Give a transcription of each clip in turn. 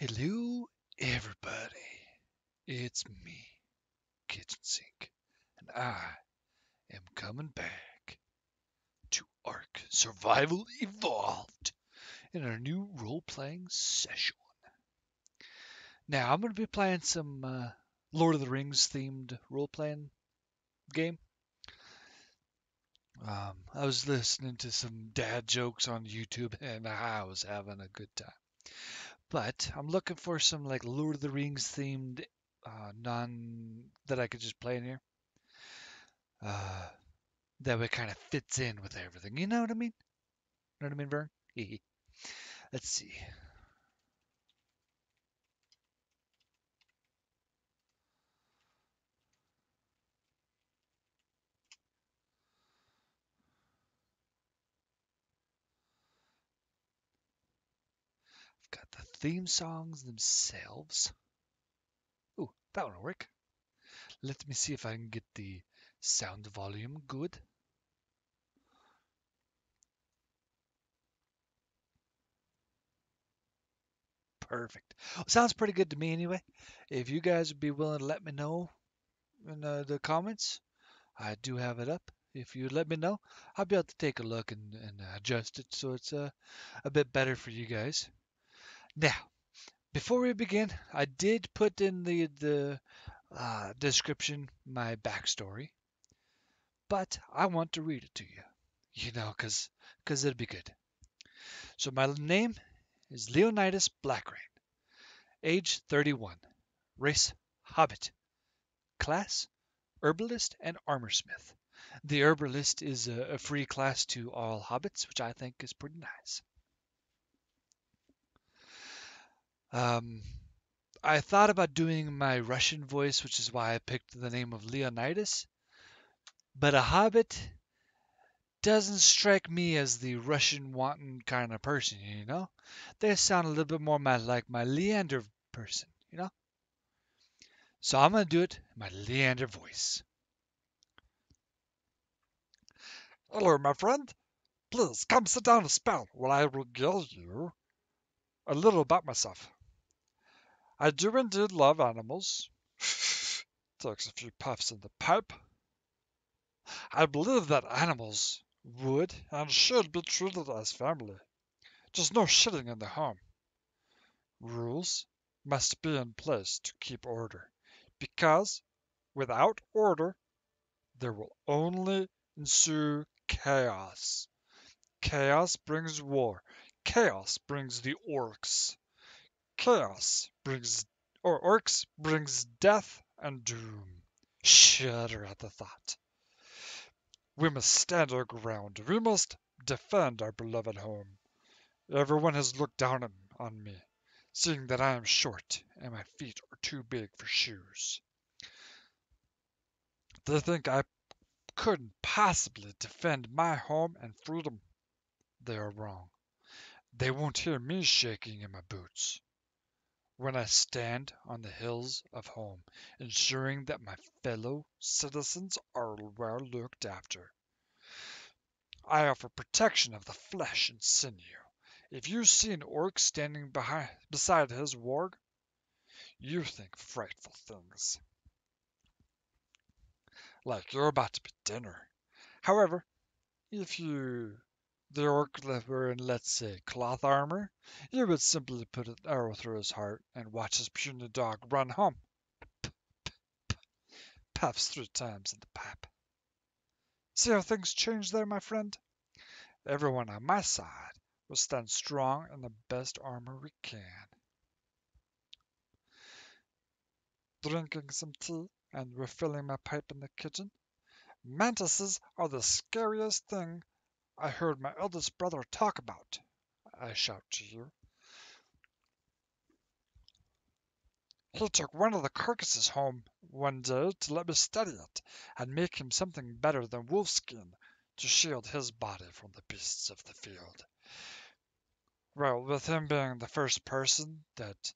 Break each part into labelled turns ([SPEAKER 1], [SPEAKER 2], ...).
[SPEAKER 1] Hello, everybody. It's me, Kitchen Sink, and I am coming back to Ark Survival Evolved in our new role-playing session. Now, I'm going to be playing some Lord of the Rings themed role-playing game. I was listening to some dad jokes on YouTube, and I was having a good time. But I'm looking for some like Lord of the Rings themed non that I could just play in here. Uh, that way kind of fits in with everything. You know what I mean? You know what I mean, Vern? Let's see. I've got the theme songs themselves. Ooh, that one will work. Let me see if I can get the sound volume good. Perfect. Sounds pretty good to me anyway. If you guys would be willing to let me know in the comments, I do have it up. If you let me know, I'll be able to take a look and adjust it so it's a bit better for you guys. Now, before we begin, I did put in the description my backstory, but I want to read it to you, because it'd be good. So my name is Leonidas Blackrain, age 31, race Hobbit, class herbalist and armorsmith. The herbalist is a free class to all hobbits, which I think is pretty nice. Um, I thought about doing my Russian voice, which is why I picked the name of Leonidas, but a hobbit doesn't strike me as the Russian wanton kind of person, you know? They sound a little bit more like my Leander person, you know? So I'm going to do it in my Leander voice. Hello, my friend. Please come sit down and spell while I regale you a little about myself. I do indeed love animals. Takes a few puffs in the pipe. I believe that animals would and should be treated as family. Just no shitting in the home. Rules must be in place to keep order, because without order there will only ensue chaos. Chaos brings war. Chaos brings the orcs. Chaos brings orcs brings death and doom. Shudder at the thought. We must stand our ground. We must defend our beloved home. Everyone has looked down on me, seeing that I am short and my feet are too big for shoes. They think I couldn't possibly defend my home and freedom. They are wrong. They won't hear me shaking in my boots when I stand on the hills of home, ensuring that my fellow citizens are well looked after. I offer protection of the flesh and sinew. If you see an orc standing beside his warg, you think frightful things, like you're about to be dinner. However, if the orc were in, let's say, cloth armor, you would simply put an arrow through his heart and watch his puny dog run home. Puffs 3 times in the pipe. See how things change there, my friend? Everyone on my side will stand strong in the best armor we can. Drinking some tea and refilling my pipe in the kitchen. Mantises are the scariest thing I heard my eldest brother talk about, I shout to you. He took one of the carcasses home one day to let me study it and make him something better than wolfskin to shield his body from the beasts of the field. Well, with him being the first person that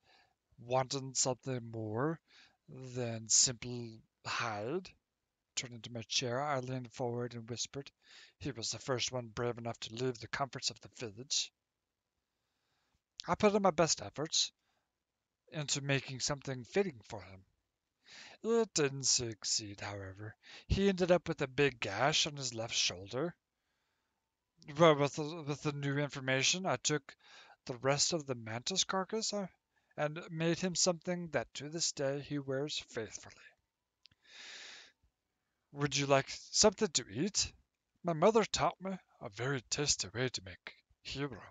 [SPEAKER 1] wanted something more than simple hide, turning to my chair, I leaned forward and whispered. He was the first one brave enough to leave the comforts of the village. I put in my best efforts, into making something fitting for him. It didn't succeed, however. He ended up with a big gash on his left shoulder. But with the new information, I took the rest of the mantis carcass and made him something that to this day he wears faithfully. Would you like something to eat? My mother taught me a very tasty way to make hero.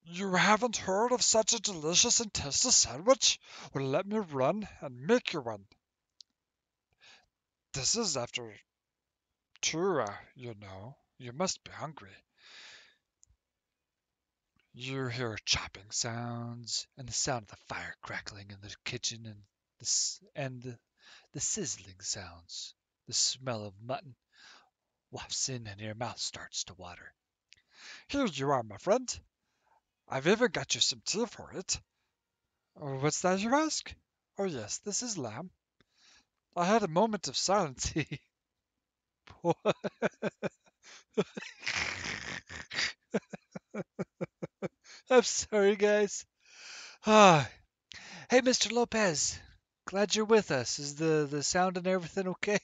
[SPEAKER 1] You haven't heard of such a delicious and tasty sandwich? Well, let me run and make you one. This is after two, you know. You must be hungry. You hear chopping sounds and the sound of the fire crackling in the kitchen and the sizzling sounds. The smell of mutton wafts in and your mouth starts to water. Here you are, my friend. I've even got you some tea for it. Oh, what's that you ask? Oh yes, this is lamb. I had a moment of silence. I'm sorry, guys. Ah, hey, Mr. Lopez. Glad you're with us. Is the sound and everything okay?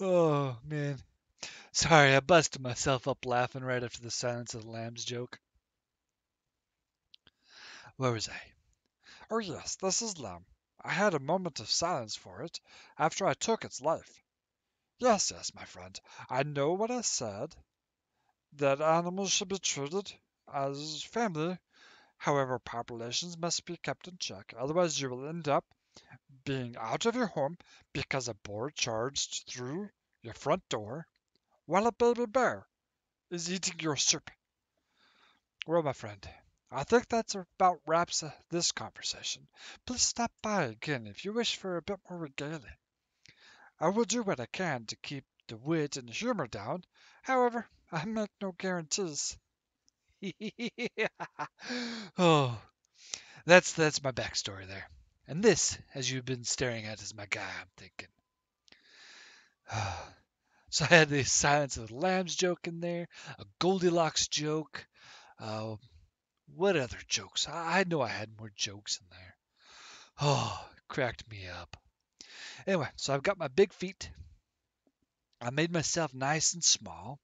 [SPEAKER 1] Oh man. Sorry, I busted myself up laughing right after the Silence of the Lambs joke. Where was I? Oh yes, this is lamb. I had a moment of silence for it after I took its life. Yes, yes, my friend. I know what I said. That animals should be treated as family. However, populations must be kept in check. Otherwise, you will end up being out of your home because a boar charged through your front door while a baby bear is eating your soup. Well, my friend, I think that's about wraps this conversation. Please stop by again if you wish for a bit more regalia. I will do what I can to keep the wit and humor down. However, I make no guarantees. Oh, that's my backstory there. And this, as you've been staring at, is my guy, I'm thinking. So I had the Silence of the Lambs joke in there, a Goldilocks joke. Uh, what other jokes? I know I had more jokes in there. Oh, it cracked me up. Anyway, so I've got my big feet. I made myself nice and small.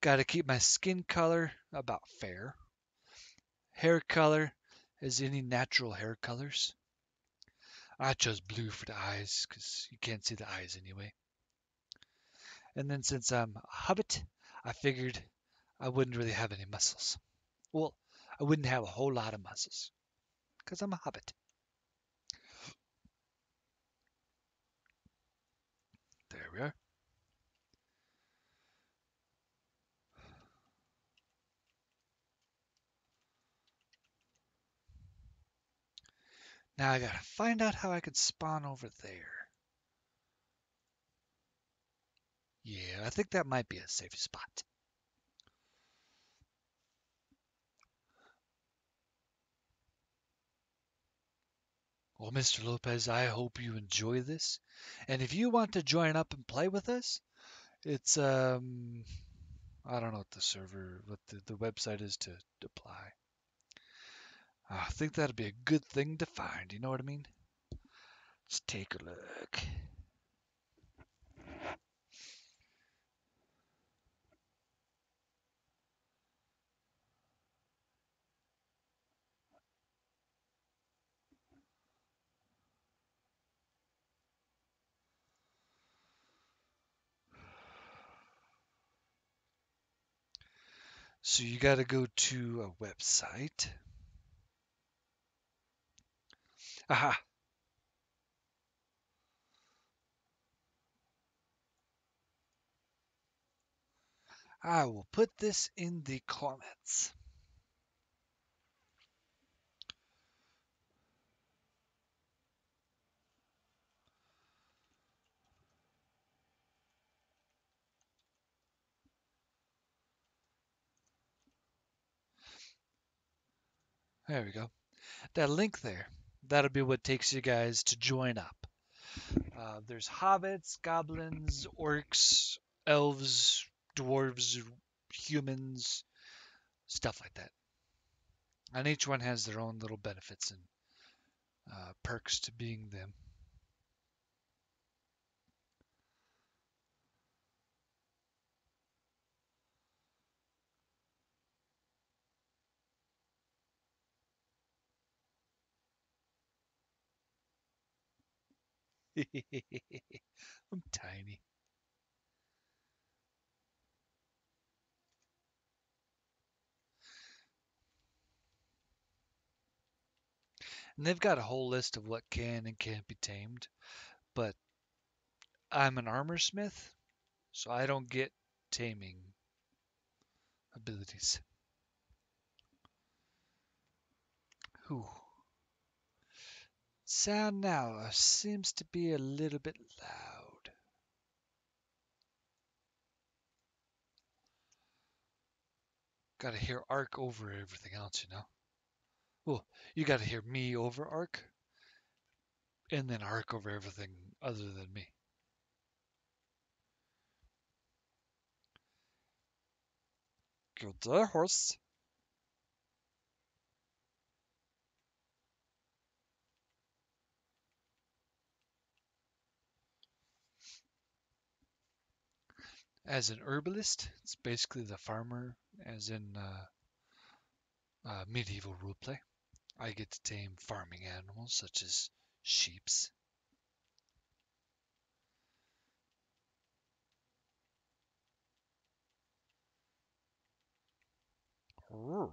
[SPEAKER 1] Got to keep my skin color about fair. Hair color as any natural hair colors. I chose blue for the eyes because you can't see the eyes anyway. And then since I'm a hobbit, I figured I wouldn't really have any muscles. Well, I wouldn't have a whole lot of muscles because I'm a hobbit. There we are. Now I gotta find out how I can spawn over there. Yeah, I think that might be a safe spot. Well, Mr. Lopez, I hope you enjoy this. And if you want to join up and play with us, it's I don't know what the server, what the website is to apply. I think that'd be a good thing to find. You know what I mean? Let's take a look. So you got to go to a website. Aha! I will put this in the comments. There we go. That link there, that'll be what takes you guys to join up. There's hobbits, goblins, orcs, elves, dwarves, humans, stuff like that. And each one has their own little benefits and perks to being them. I'm tiny. And they've got a whole list of what can and can't be tamed, but I'm an armor smith, so I don't get taming abilities. Whew. Sound now seems to be a little bit loud. Gotta hear Ark over everything else, you know? Well, you gotta hear me over Ark, and then Ark over everything other than me. Good day, horse. As an herbalist, it's basically the farmer, as in medieval roleplay. I get to tame farming animals such as sheeps. Roar.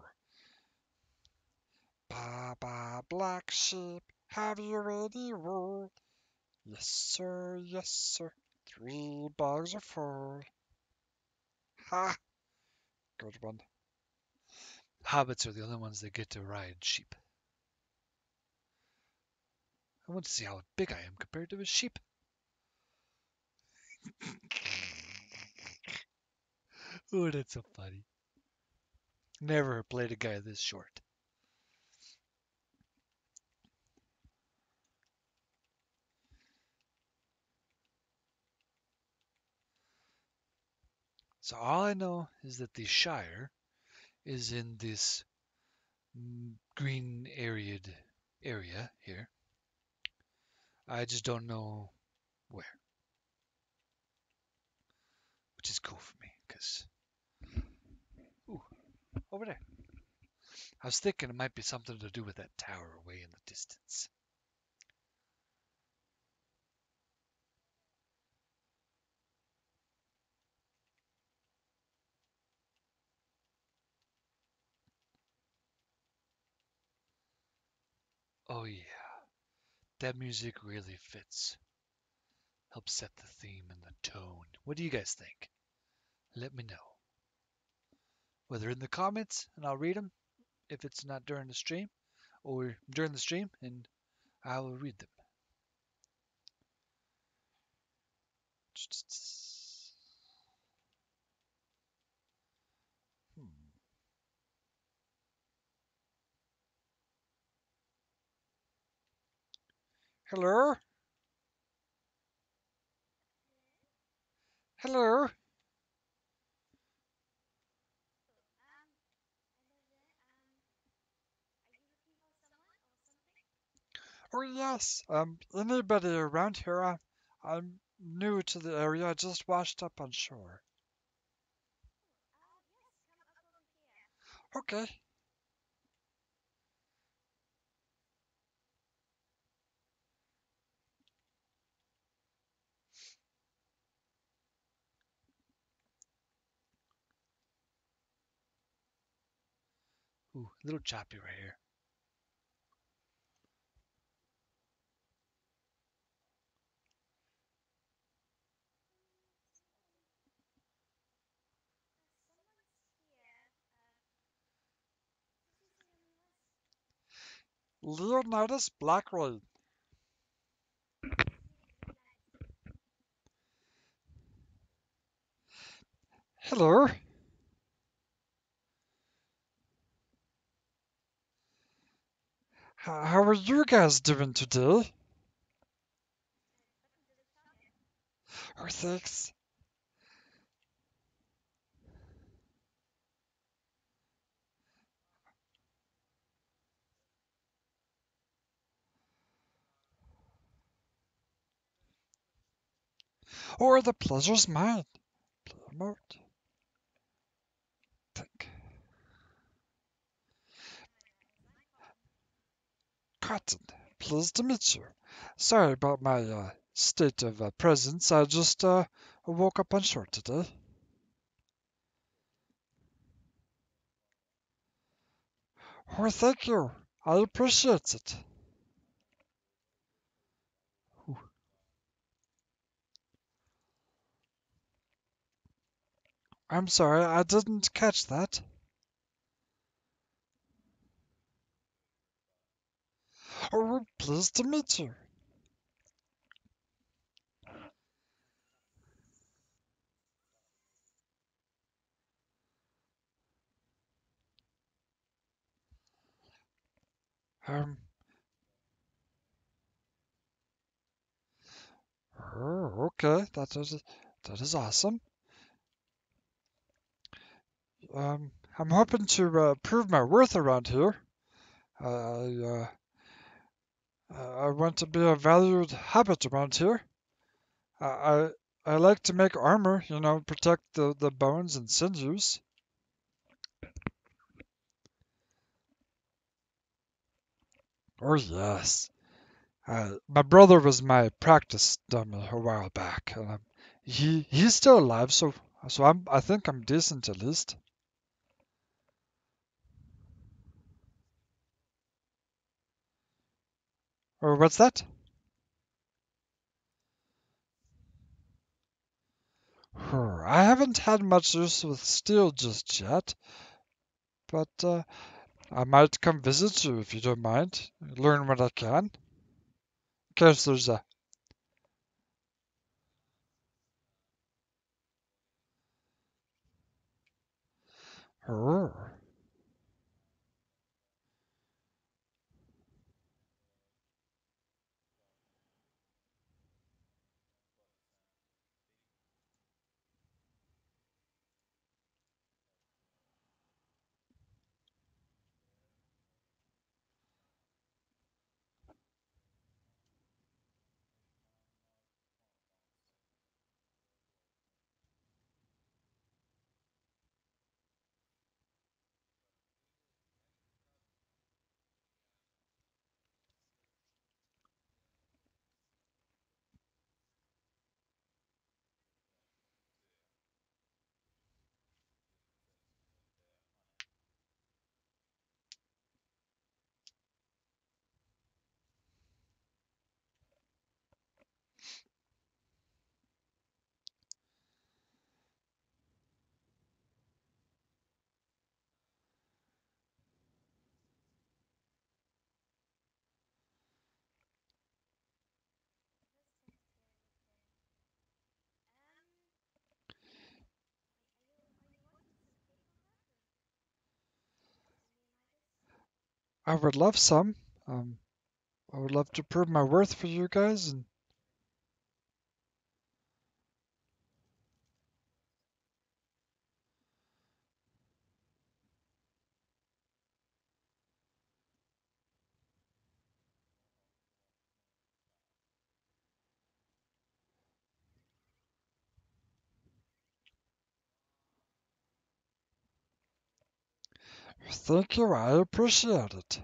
[SPEAKER 1] Ba ba black sheep, have you any wool? Yes sir, yes sir. 3 bags are full. Ha! Good one. Hobbits are the only ones that get to ride sheep. I want to see how big I am compared to a sheep. Oh, that's so funny. Never played a guy this short. So all I know is that the Shire is in this green area here. I just don't know where, which is cool for me because over there. I was thinking it might be something to do with that tower way in the distance. Oh yeah, that music really fits. Helps set the theme and the tone. What do you guys think? Let me know. Whether in the comments and I'll read them if it's not during the stream, or during the stream and I will read them. Hmm. Hello? Hello? Oh yes. Anybody around here? I'm new to the area. I just washed up on shore. Okay. Ooh, a little choppy right here. Leonidas Blackrain. Hello. How are you guys doing today? Oh, thanks. Or the pleasure's mine. Promote. Think. Cotton, pleased to meet you. Sorry about my state of presence. I just woke up on short today. Oh, thank you. I appreciate it. Ooh, I'm sorry, I didn't catch that. Oh, pleased to meet you. Um, oh, okay, that is awesome. I'm hoping to prove my worth around here. I want to be a valued hobbit around here. I, I I like to make armor, protect the bones and sinews. Oh yes. My brother was my practice dummy a while back, and he's still alive, so I think I'm decent at least. Or what's that? I haven't had much use with steel just yet, but I might come visit you if you don't mind. Learn what I can. In case there's a. Oh, I would love some. Um, I would love to prove my worth for you guys, and thank you. I appreciate it.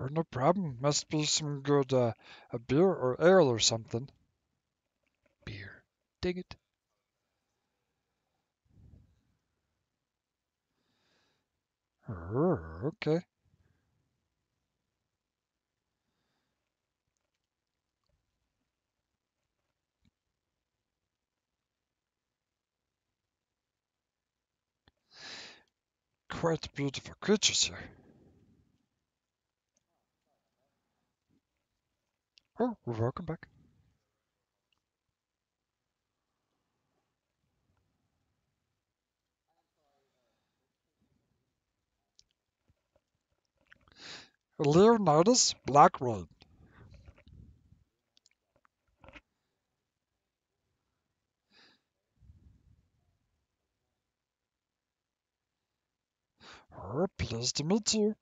[SPEAKER 1] Oh, no problem. Must be some good a beer or ale or something.
[SPEAKER 2] Beer. Dang it.
[SPEAKER 1] Okay. Quite beautiful creatures here. Oh, welcome back. Leonidas, Blackrain. Oh, pleased to meet you.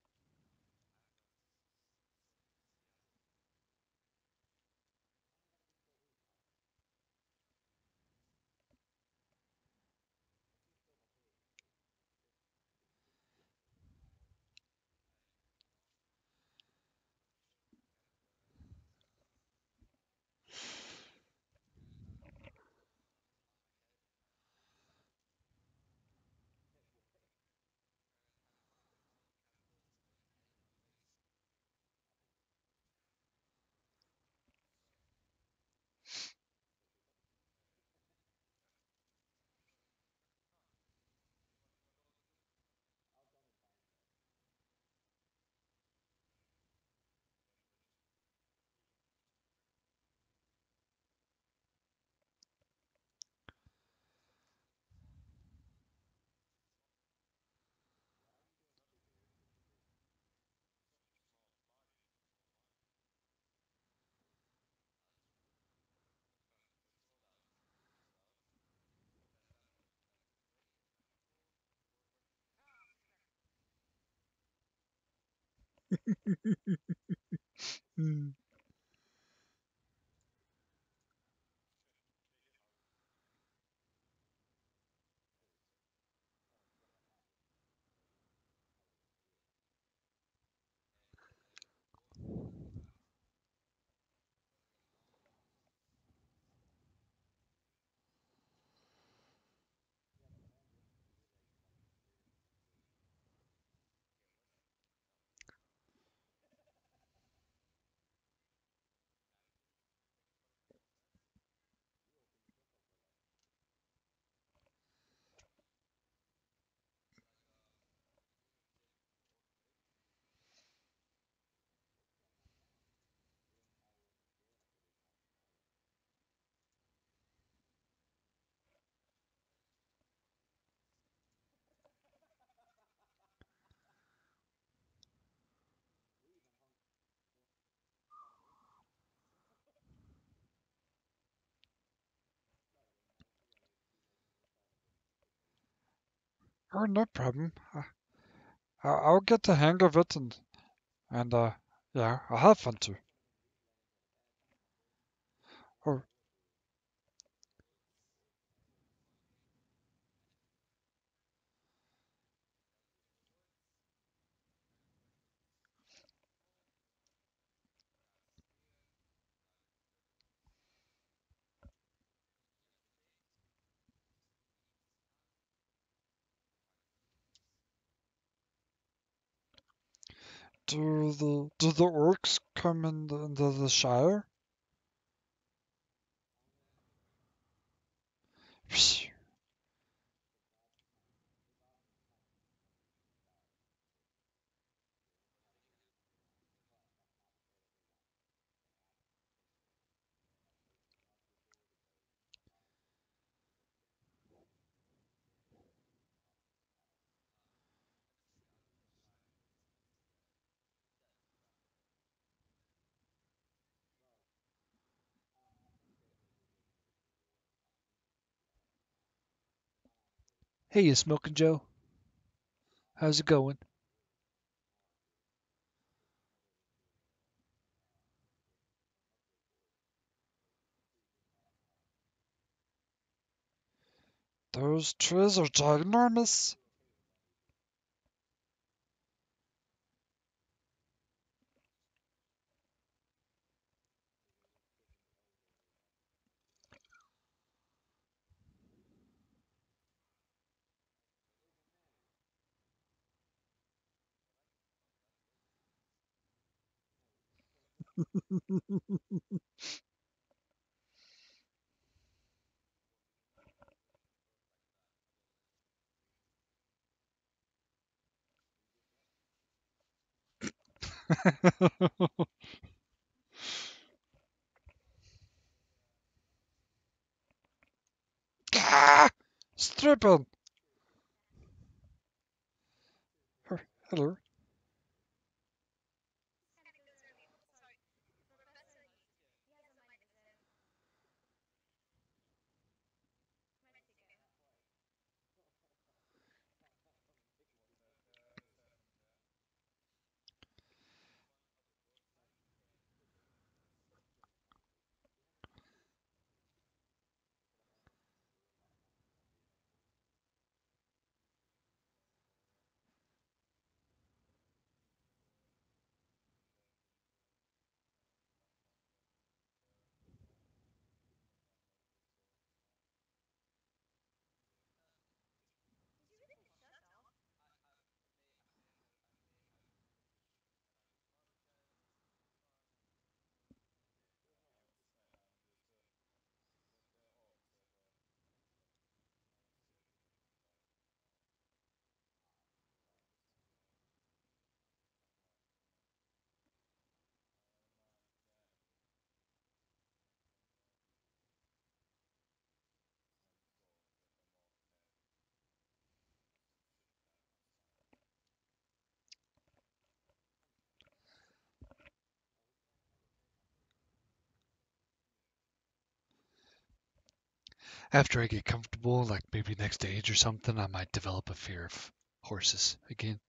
[SPEAKER 1] Hmm. Oh, no problem. I'll get the hang of it and yeah, I'll have fun too. Oh, do the orcs come into the Shire? Phew.
[SPEAKER 2] Hey, you Smoking Joe. How's it going?
[SPEAKER 1] Those trees are ginormous. Ah! Stripping. Hello.
[SPEAKER 2] After I get comfortable, like maybe next age or something, I might develop a fear of horses again.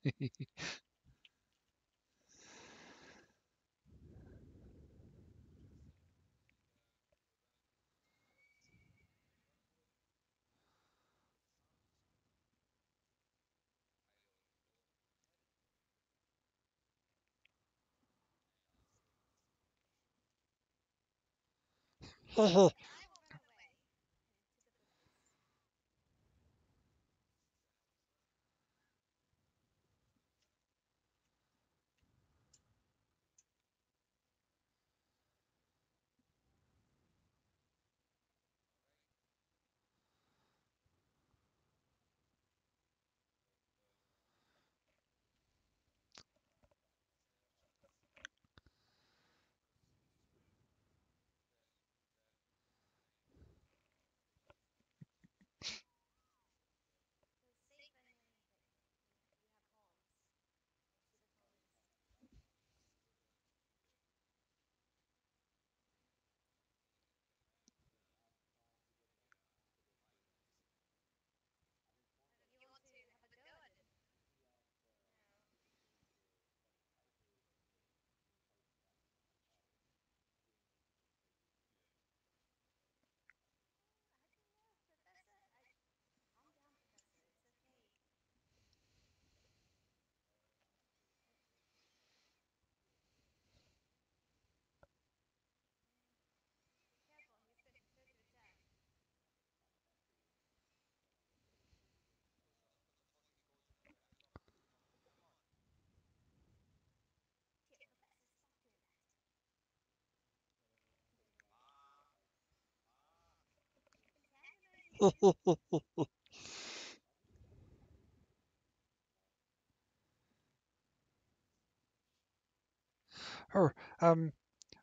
[SPEAKER 1] Oh, um,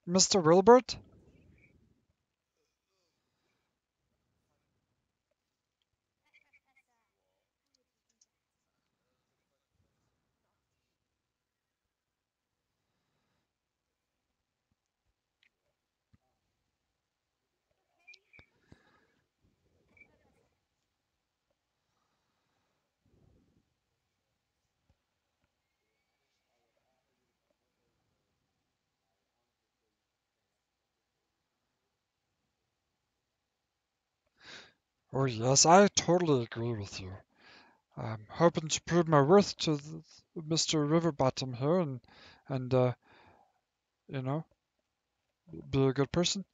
[SPEAKER 1] Mr. Wilbert? Oh, yes, I totally agree with you. I'm hoping to prove my worth to Mr. Riverbottom here and you know, be a good person.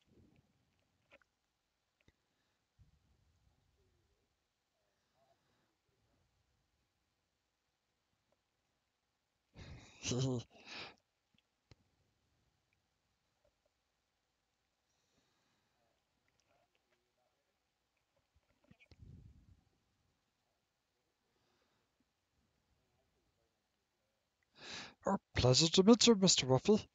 [SPEAKER 1] Oh, pleasure to meet you, Mr. Ruffy.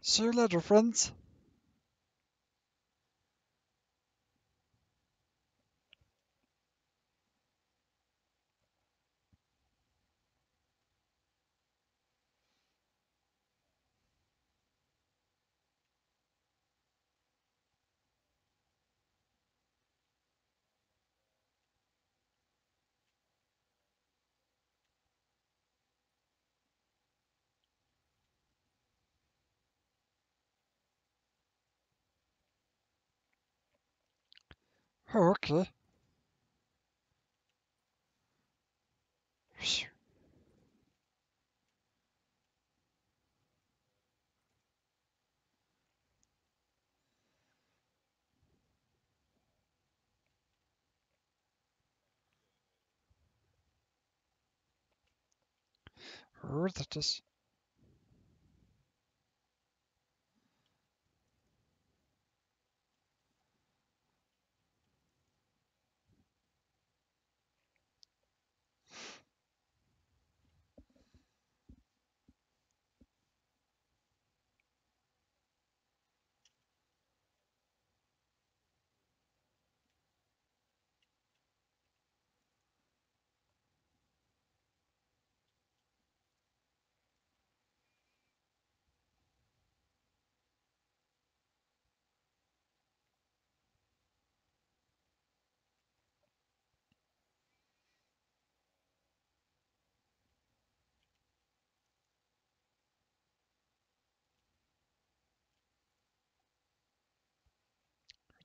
[SPEAKER 1] See you later, friends. Oh, okay. Oh, that is.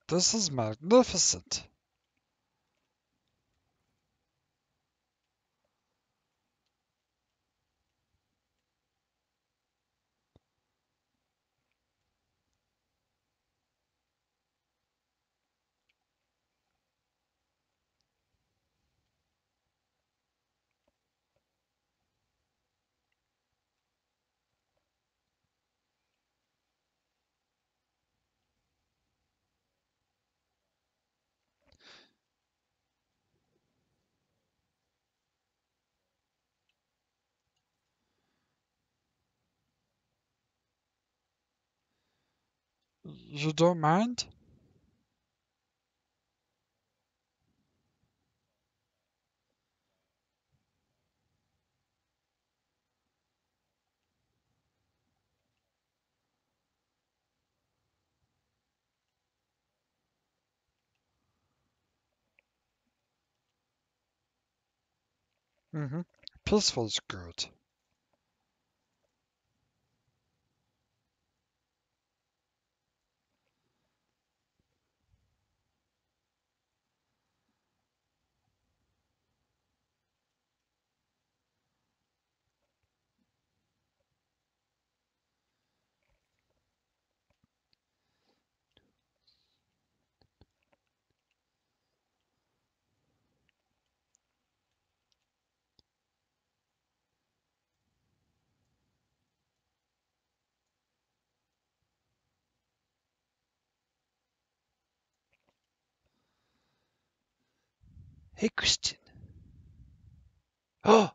[SPEAKER 1] This is magnificent. You don't mind? Mm-hmm. Peaceful's good.
[SPEAKER 2] Hey, Christian. Oh,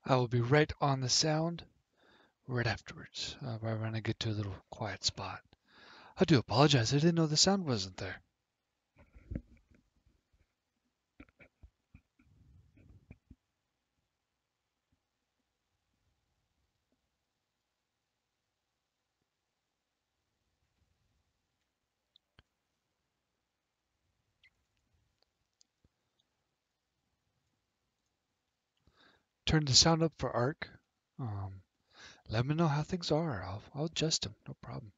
[SPEAKER 2] I will be right on the sound right afterwards. Right when I get to a little quiet spot. I do apologize. I didn't know the sound wasn't there. Turn the sound up for Arc. Um, Let me know how things are. I'll adjust them. No problem.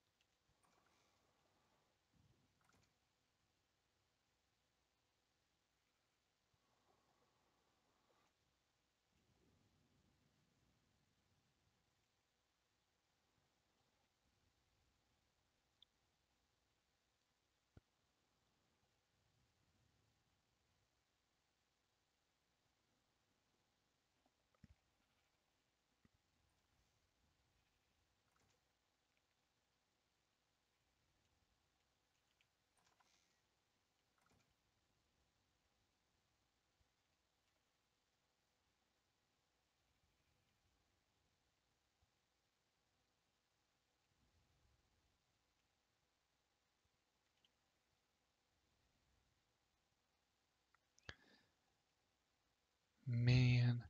[SPEAKER 2] Man,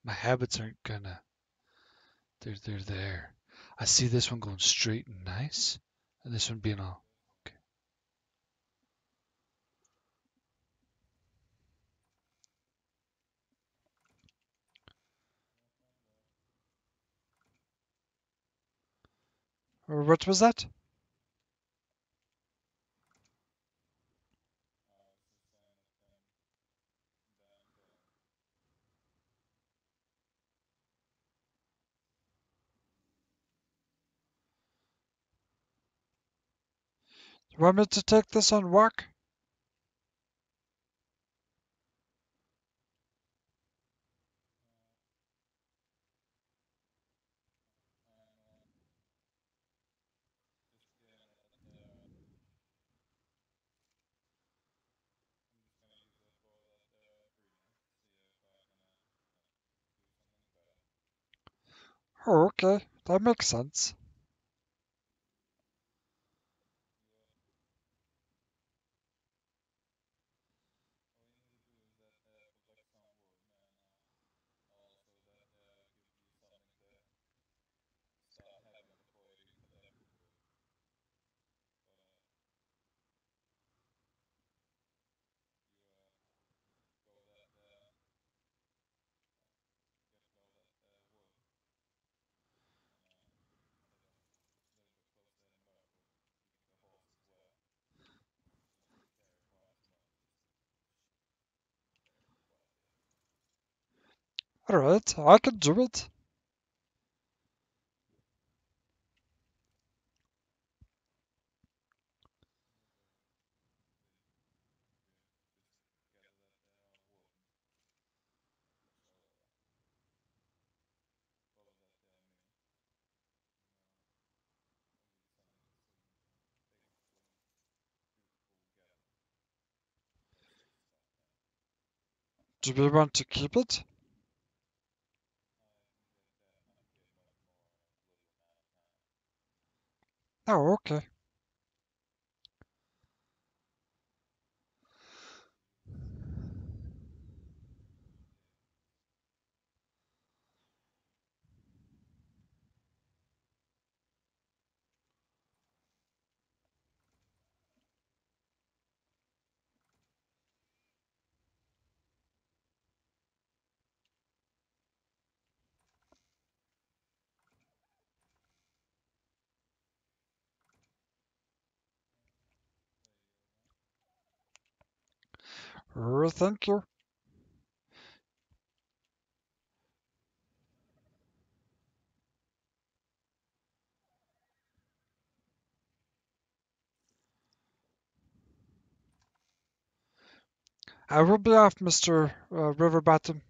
[SPEAKER 2] my habits aren't gonna. They're there. I see this one going straight and nice, and this one being all okay.
[SPEAKER 1] What was that? You want me to take this on walk? Oh, okay. That makes sense. Alright, I can do it. Do we want to keep it? Oh, okay. Thank you. I will be off, Mr. Riverbottom.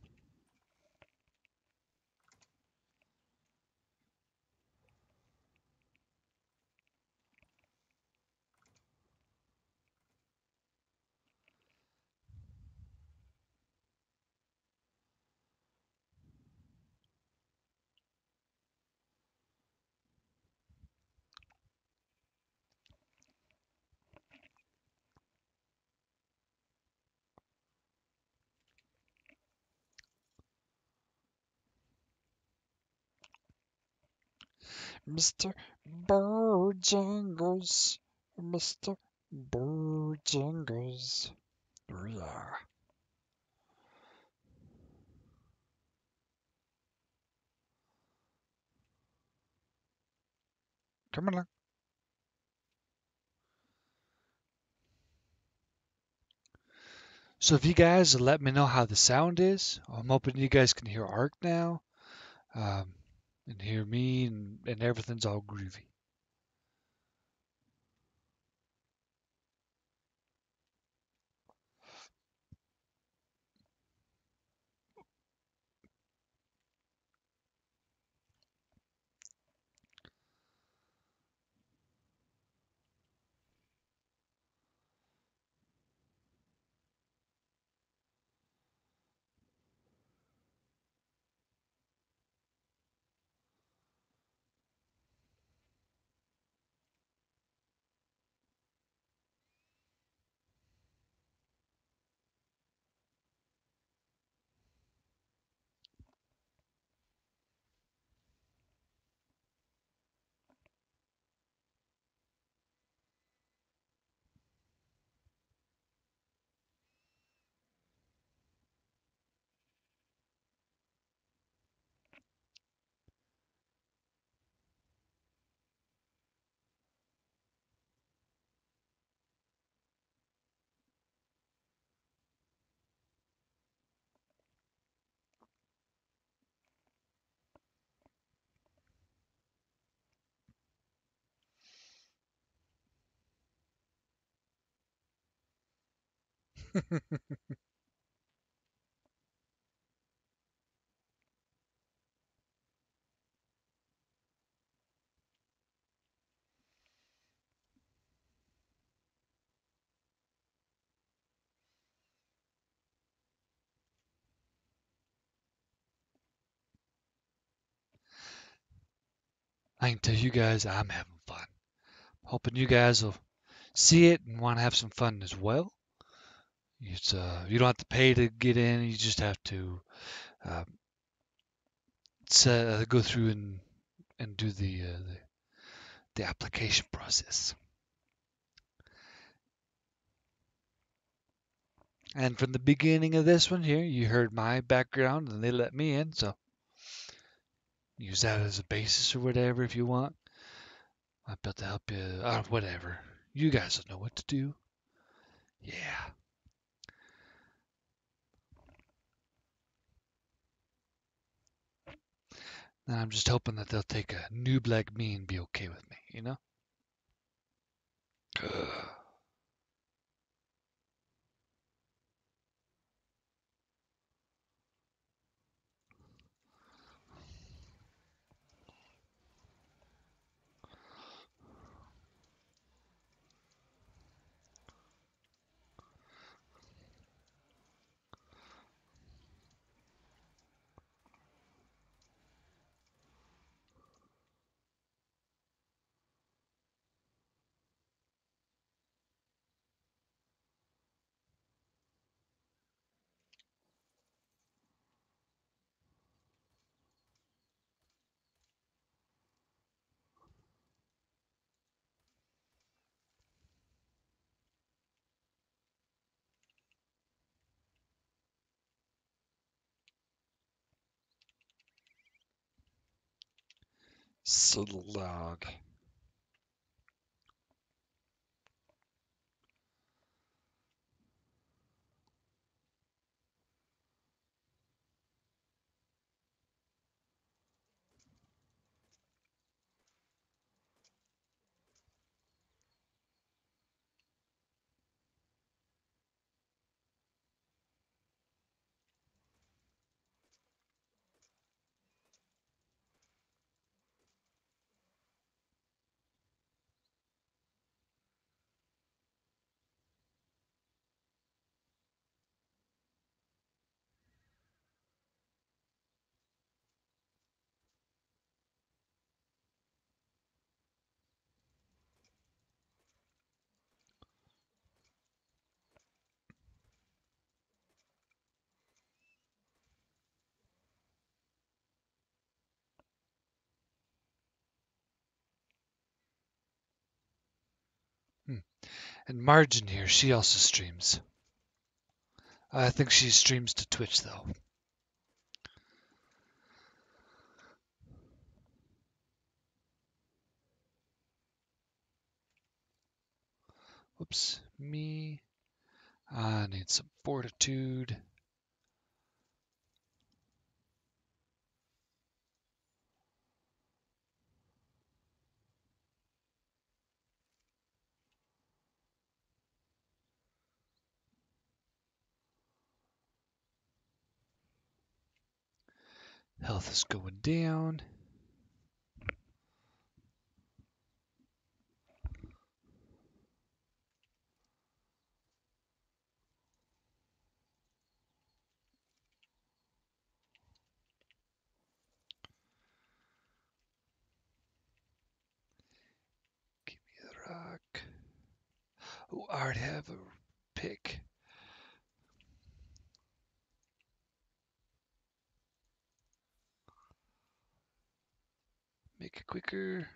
[SPEAKER 1] Mr. Bojangles. Mr. Bojangles. Yeah. Come along.
[SPEAKER 2] So if you guys let me know how the sound is, I'm hoping you guys can hear Ark now, um, and hear me, and everything's all groovy. I can tell you guys I'm having fun. Hoping you guys will see it and want to have some fun as well. You don't have to pay to get in. You just have to uh, go through and do the application process. And from the beginning of this one here, you heard my background and they let me in, so use that as a basis or whatever if you want. I'll be able to help you, whatever. You guys will know what to do. Yeah. And I'm just hoping that they'll take a noob like me and be okay with me, you know?
[SPEAKER 1] So loud.
[SPEAKER 2] And Margin here, she also streams. I think she streams to Twitch though. Oops, me. I need some fortitude. Health is going down. Give me the rock. Oh, I already have a pick. Make it quicker.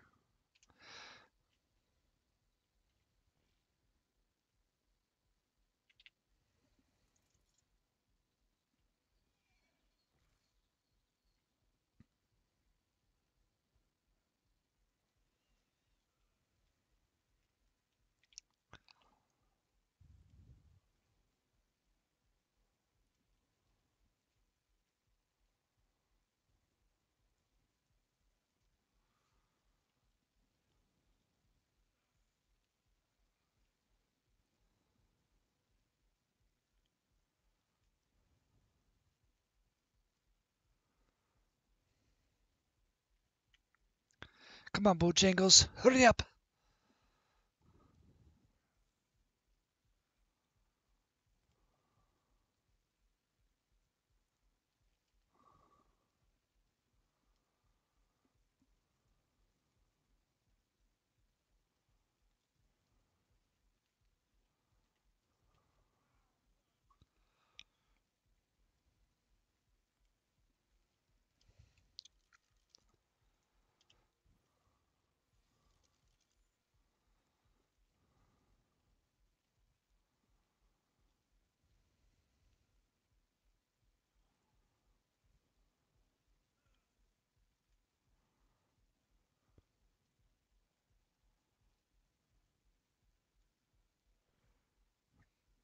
[SPEAKER 2] Come on, Bojangles, hurry up.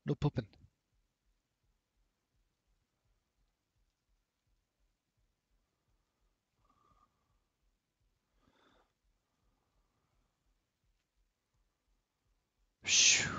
[SPEAKER 2] No pooping. Shoo.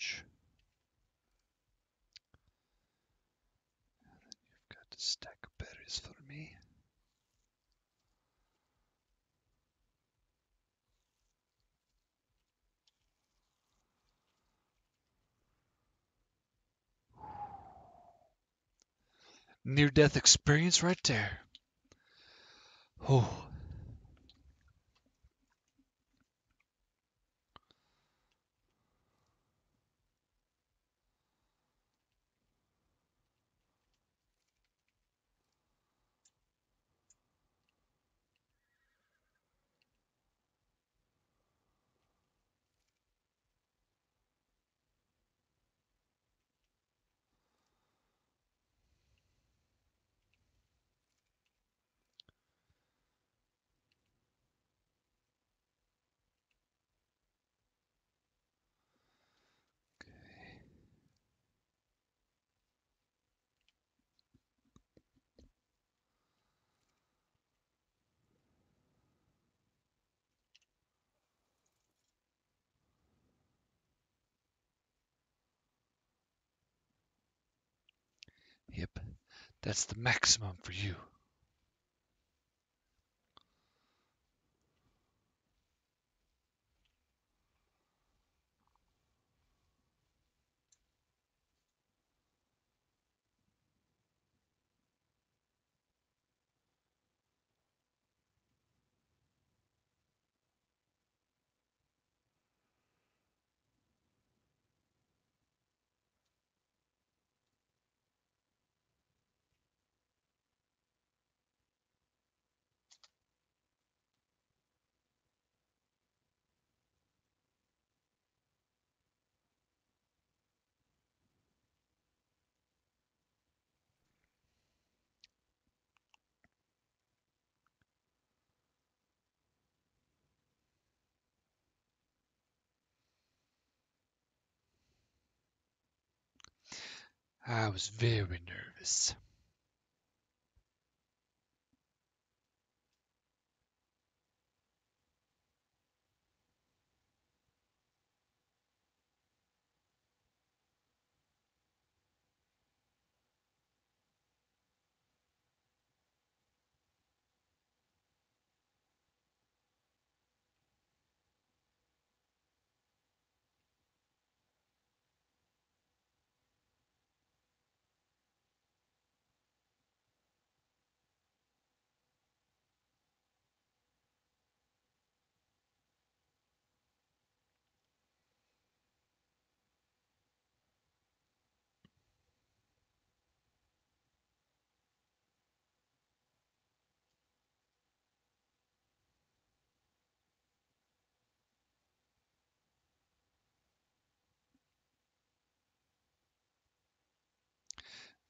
[SPEAKER 2] Ouch. Got a stack of berries for me. Near-death experience right there. Oh, yep. That's the maximum for you. I was very nervous.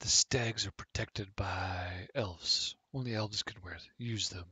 [SPEAKER 2] The stags are protected by elves. Only elves can use them.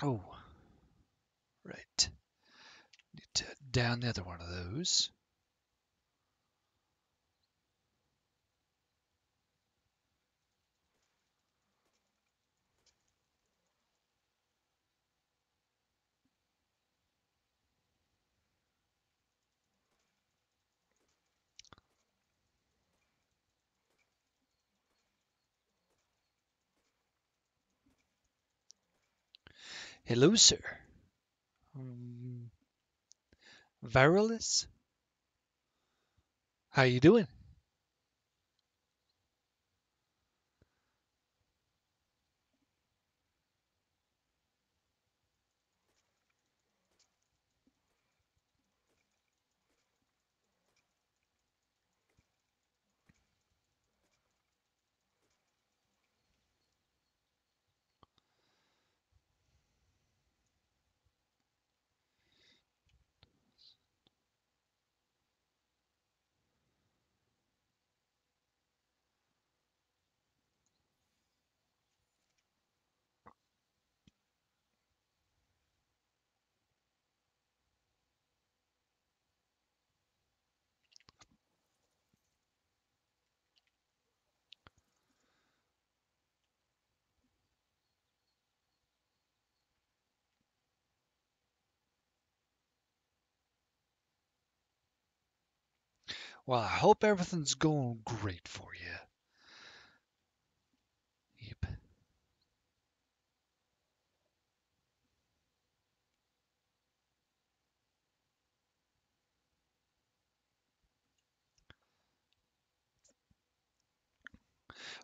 [SPEAKER 2] Oh, right. Need to down the other one of those. Hello, sir. Um, Virilis? How you doing? Well, I hope everything's going great for you. Yep.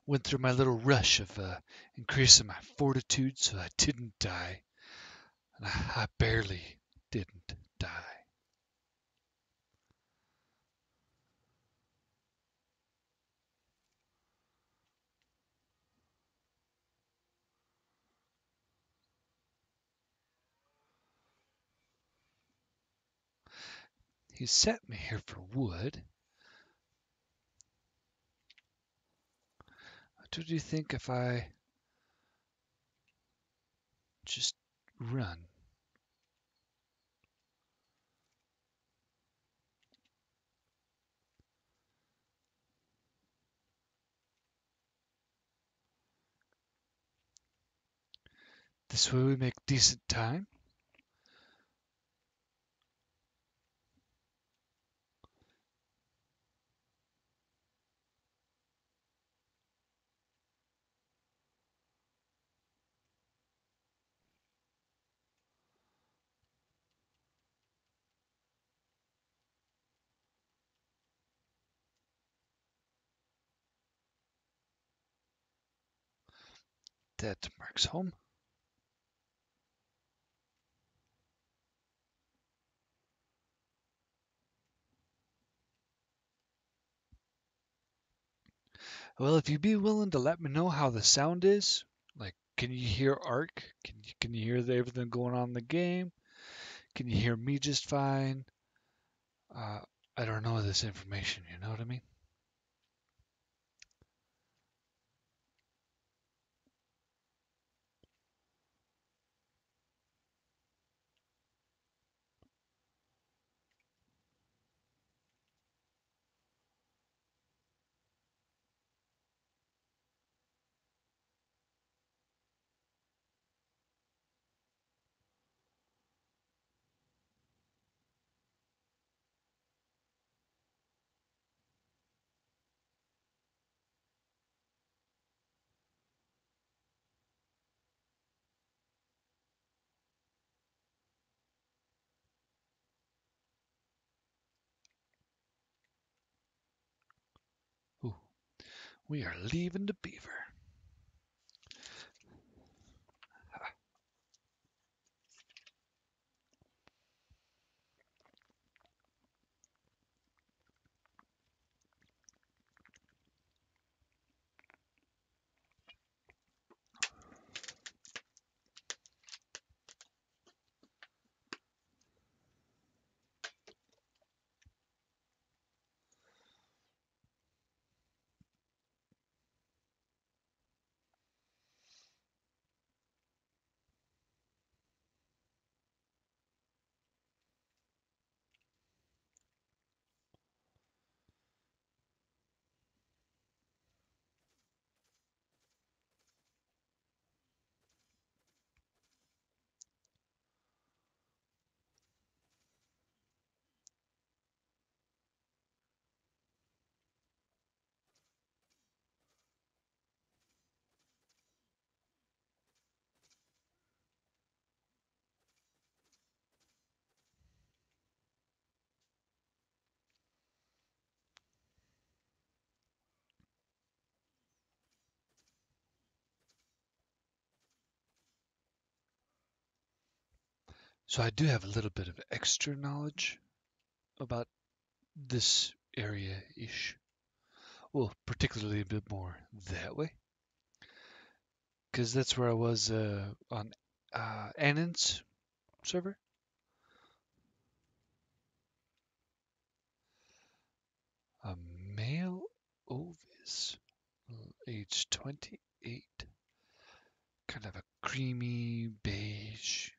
[SPEAKER 2] Went through my little rush of increasing my fortitude so I didn't die. And I barely didn't die. He sent me here for wood. What do you think if I just run? This way we make decent time. That marks home. Well, if you'd be willing to let me know how the sound is, like, can you hear Ark? Can you hear everything going on in the game? Can you hear me just fine? Uh, I don't know this information, you know what I mean? Ooh, we are leaving the beaver. So I do have a little bit of extra knowledge about this area-ish. Well, particularly a bit more that way, because that's where I was on Annan's server. A male ovis, age 28, kind of a creamy beige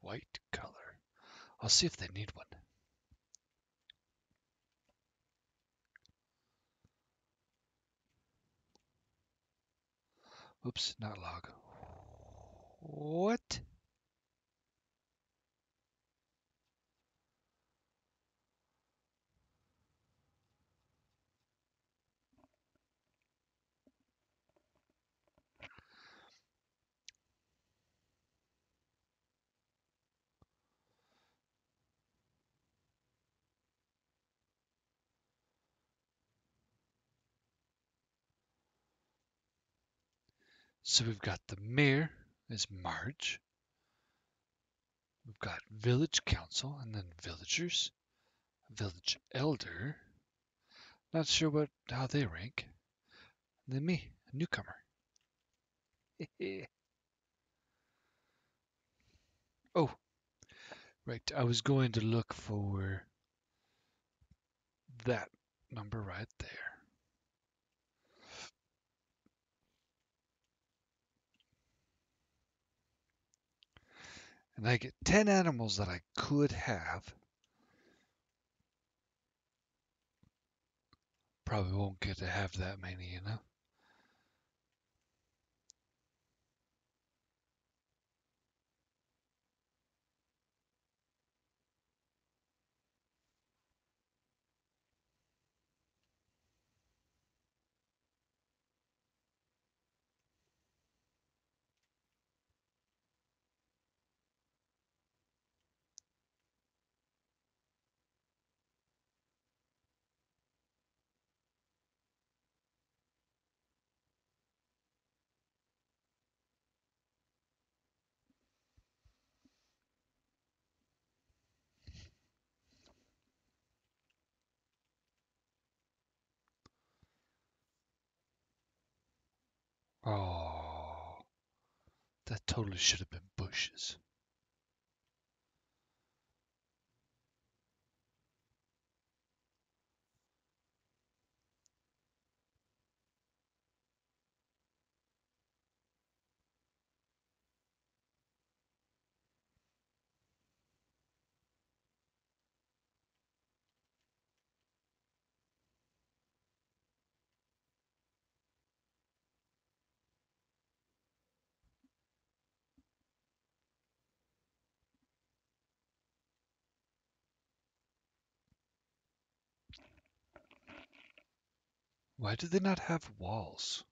[SPEAKER 2] white color. I'll see if they need one. Oops, not log. What? So we've got the mayor is Marge. We've got village council and then villagers, village elder. Not sure how they rank. And then me, a newcomer. Oh, right. I was going to look for that number right there. And I get 10 animals that I could have. Probably won't get to have that many, you know? Oh, that totally should have been bushes. Why do they not have walls?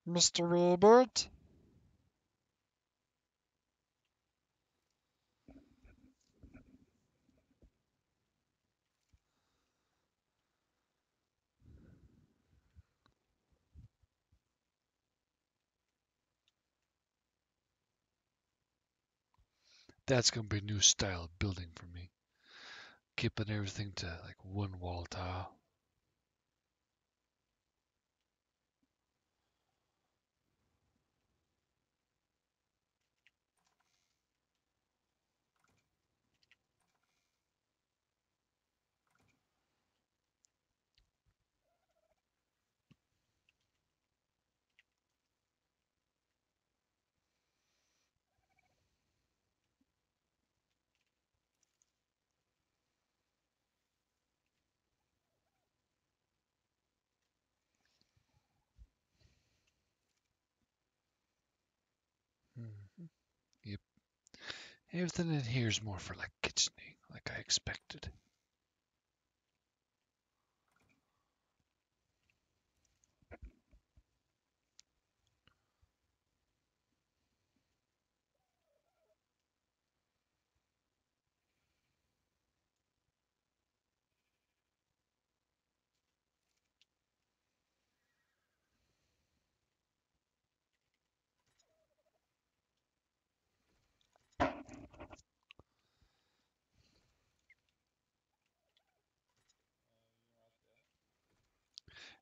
[SPEAKER 1] Mr. Robert?
[SPEAKER 2] That's gonna be a new style of building for me. Keeping everything to like one wall tile. Hmm. Yep. Everything in here is more for like kitchening, like I expected.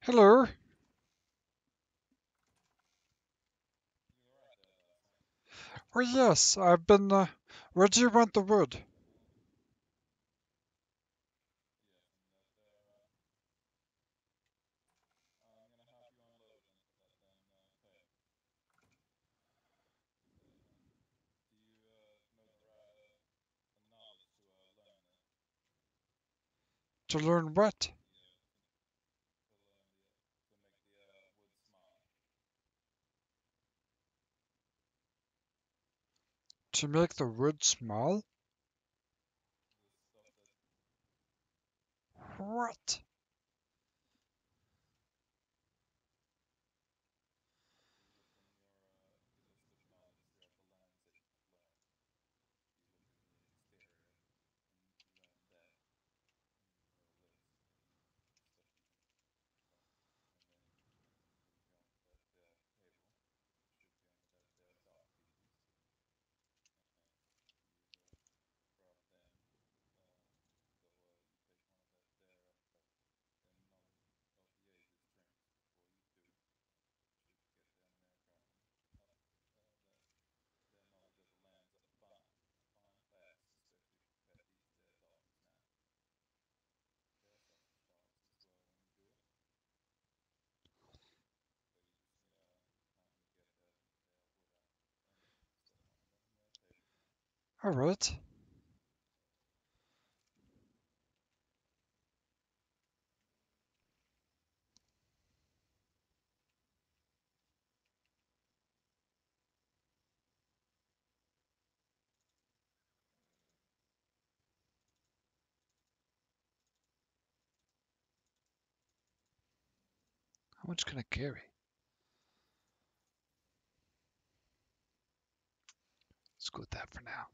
[SPEAKER 1] Hello? Oh, yes, I've been, where do you want the wood? To learn what? To make the wood small? What? Alright.
[SPEAKER 2] How much can I carry? Let's go with that for now.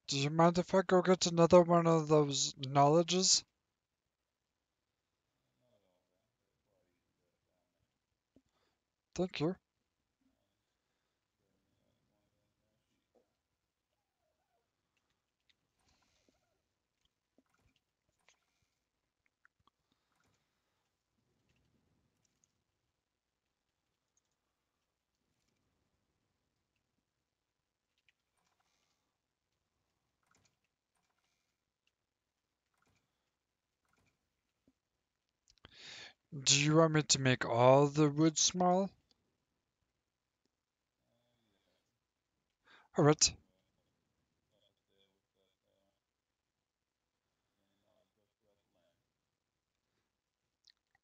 [SPEAKER 1] Do you mind if I go get another one of those knowledges? Thank you. Do you want me to make all the wood small? All right.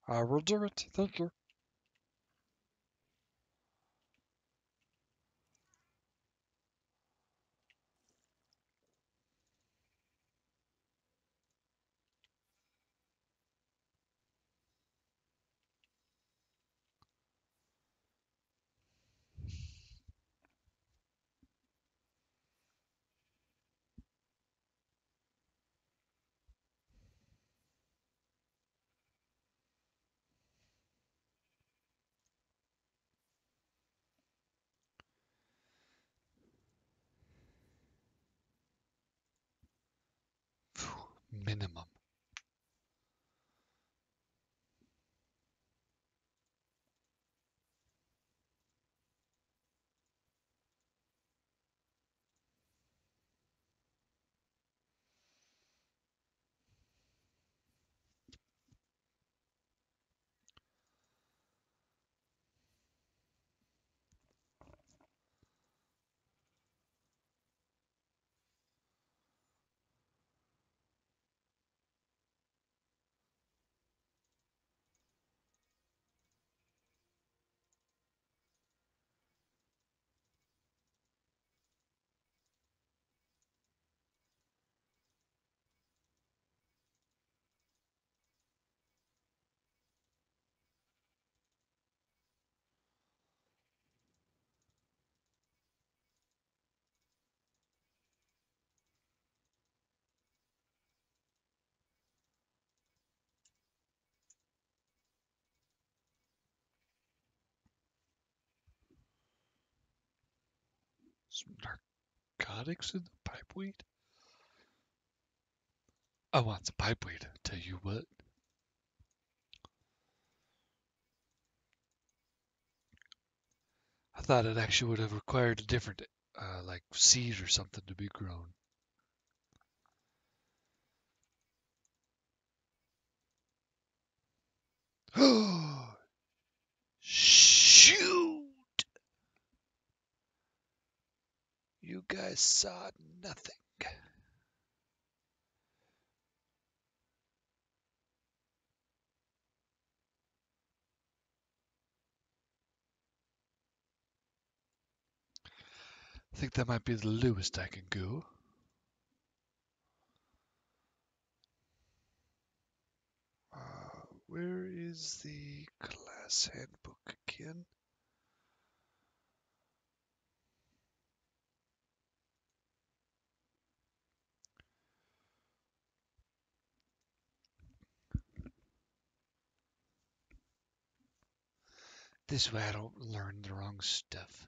[SPEAKER 1] I will do it. Thank you.
[SPEAKER 2] Minimum. Some narcotics in the pipeweed? I want some pipeweed. Tell you what. I thought it actually would have required a different, like seed or something to be grown. Shoot! You guys saw nothing. I think that might be the lowest I can go. Where is the class handbook again? This way I don't learn the wrong stuff.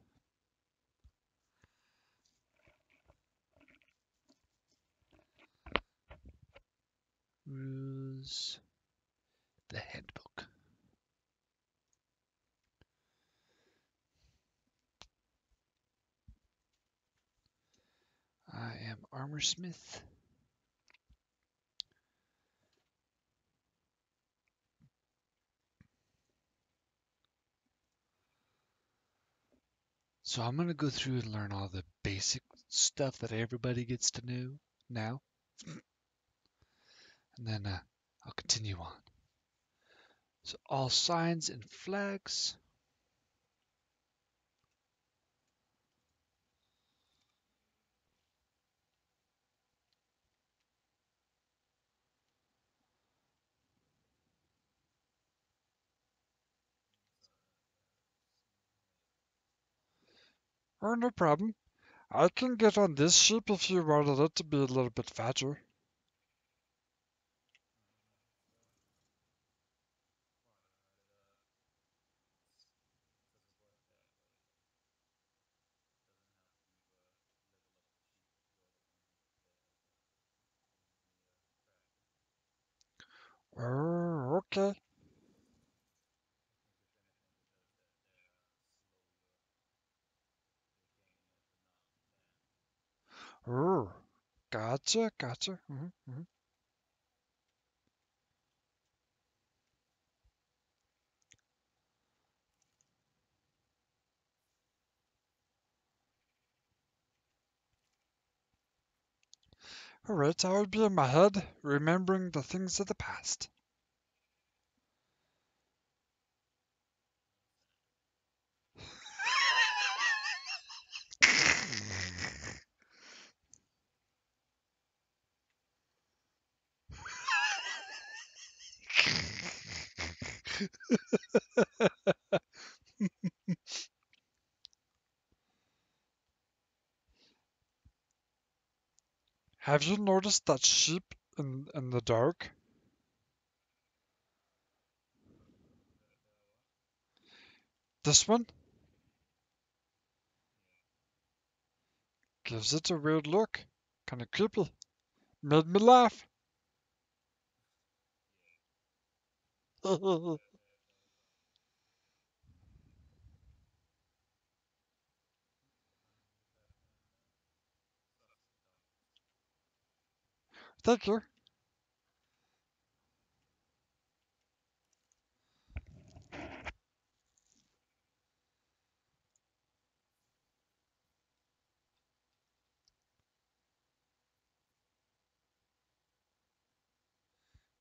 [SPEAKER 2] Rules. The handbook. I am armorsmith. So I'm going to go through and learn all the basic stuff that everybody gets to know now. And then I'll continue on. So all signs and flags.
[SPEAKER 1] Oh, no problem. I can get on this ship if you wanted it to be a little bit fatter. Oh, okay. Oh, gotcha, gotcha. Alright, I will be in my head, remembering the things of the past. Have you noticed that sheep in the dark? This one gives it a weird look. Kinda creepy. Made me laugh. Thank you.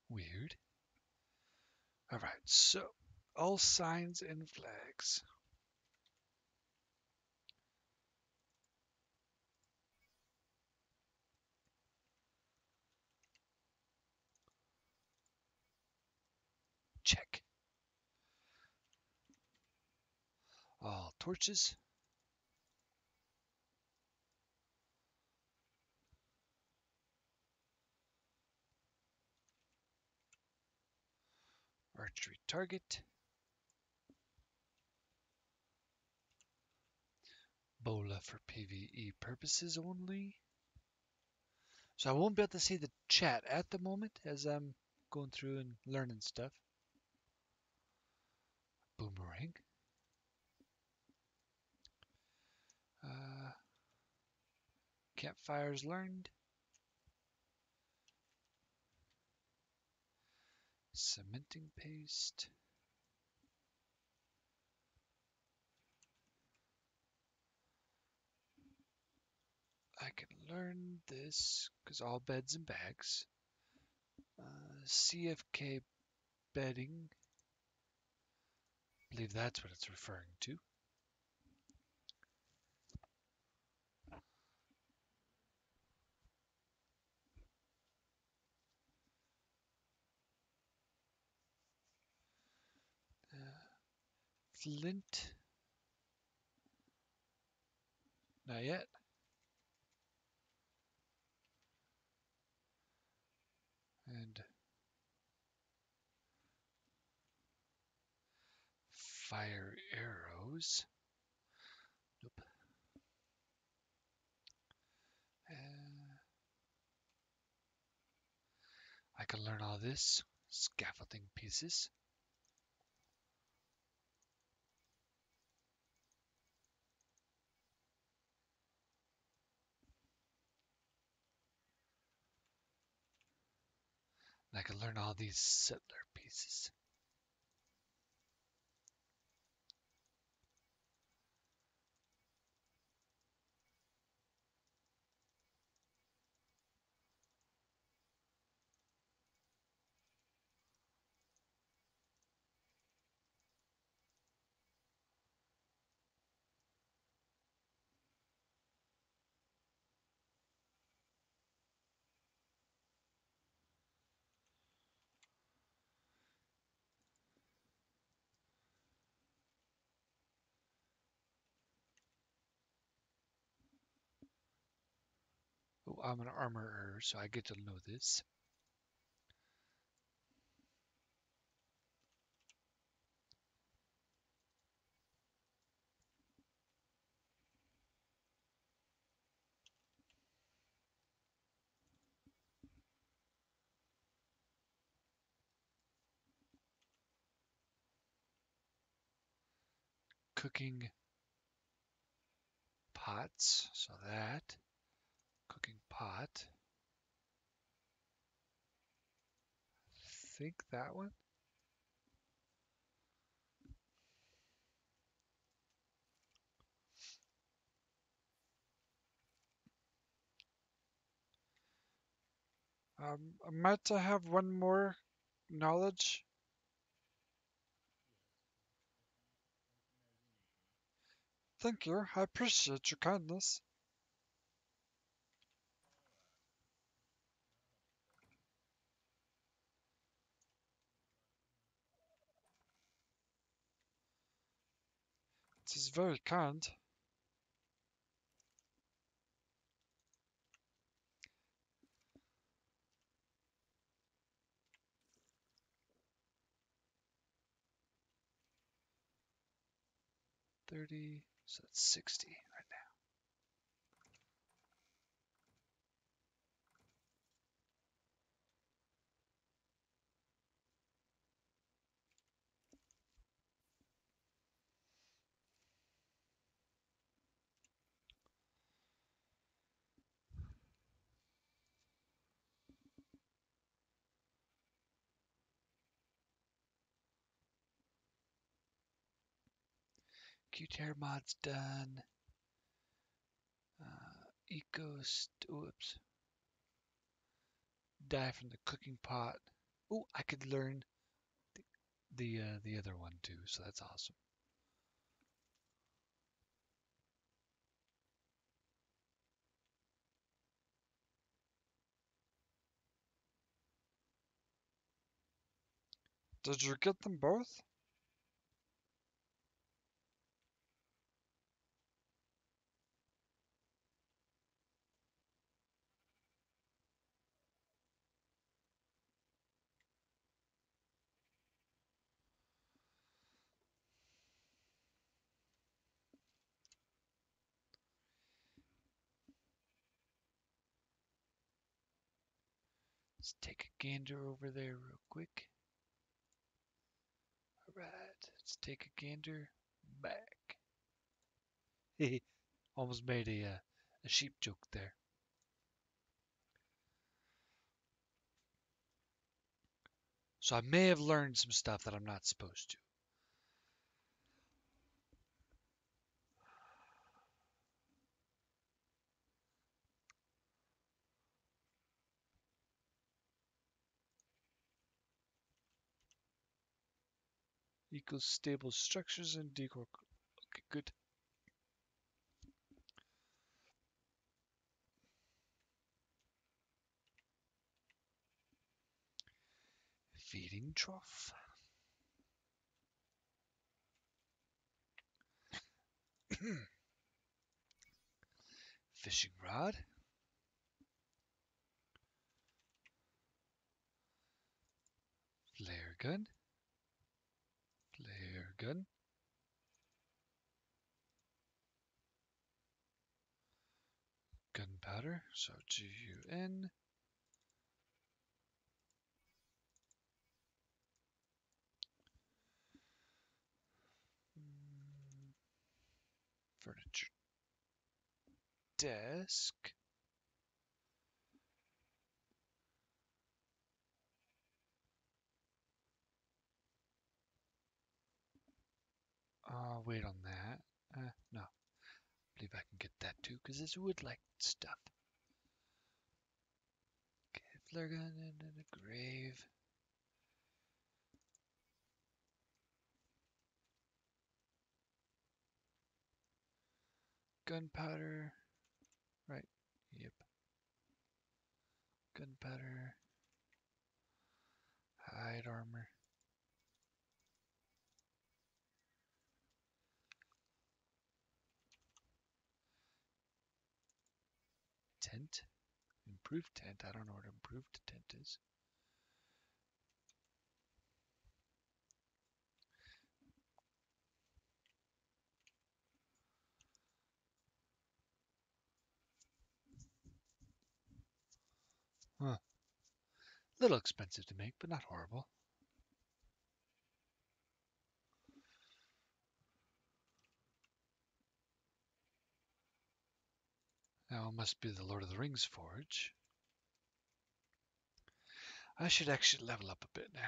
[SPEAKER 2] Weird. All right, so all signs and flags. Check. All torches. Archery target. Bola for PvE purposes only. So I won't be able to see the chat at the moment as I'm going through and learning stuff. Boomerang. Uh, Campfires learned. Cementing paste. I can learn this because all beds and bags. CFK bedding. I believe that's what it's referring to. Flint. Not yet. And fire arrows. Nope. I can learn all this. Scaffolding pieces. And I can learn all these settler pieces. Oh, I'm an armorer, so I get to know this. Cooking pots, so that. Cooking pot. Think that one.
[SPEAKER 1] Might I have one more knowledge? Thank you. I appreciate your kindness. It is very kind. 30, so that's 60 right now. Qt mod's done. Oops. Die from the cooking pot. Oh, I could learn the other one too, so that's awesome. Did you get them both? Let's take a gander over there real quick. Alright, let's take a gander back. Almost made a sheep joke there. So I may have learned some stuff that I'm not supposed to. Equals stable structures and decor. Okay, good. Feeding trough. Fishing rod. Flare gun. Flare gun. Gunpowder. So GUN. Furniture desk. Wait on that. No. I believe I can get that too, because it's wood-like stuff. Okay, flare gun and a grave. Gunpowder. Right. Yep. Gunpowder. Hide armor. Tent. Improved tent. I don't know what improved tent is. Huh. Little expensive to make, but not horrible. Now it must be the Lord of the Rings forge. I should actually level up a bit now.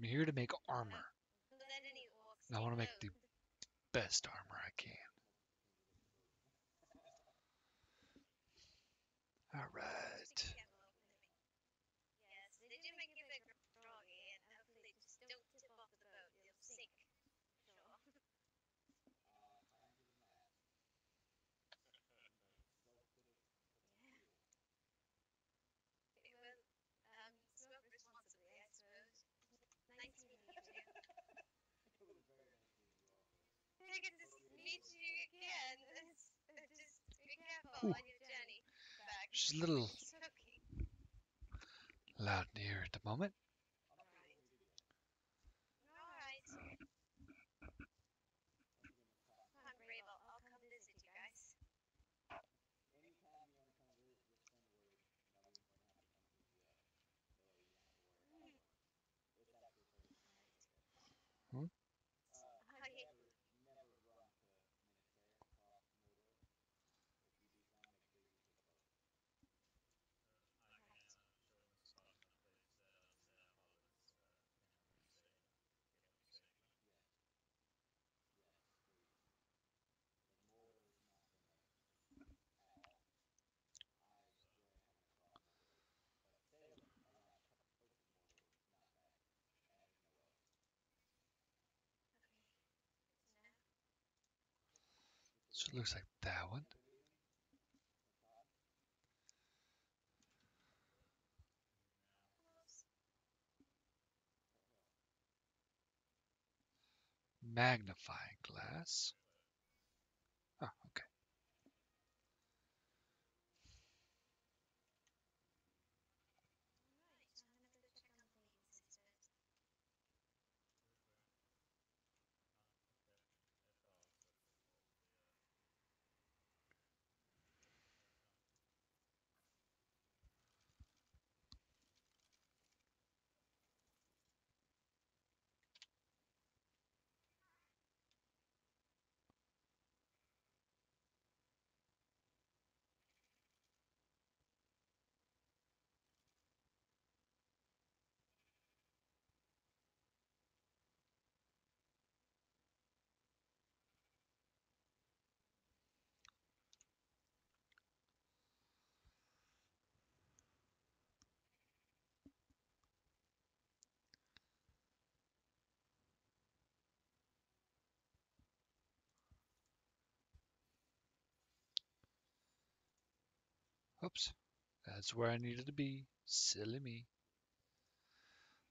[SPEAKER 2] here to make armor. And I want to make the best armor I can. All right. Ooh, she's a little loud in here at the moment. Hmm? So it looks like that one. Magnifying glass. Oh, okay. Oops. That's where I needed to be. Silly me.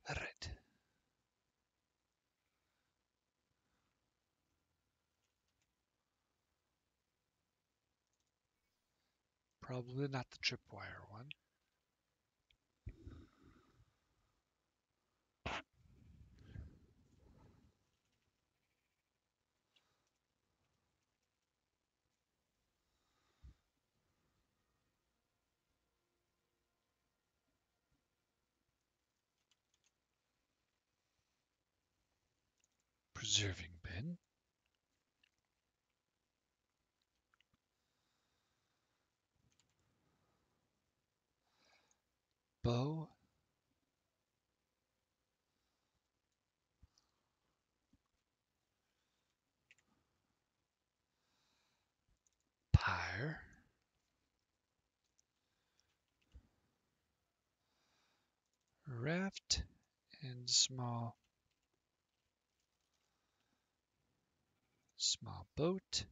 [SPEAKER 2] All right. Probably not the tripwire one. Preserving bin. Bow. Pyre. Raft. And small boat.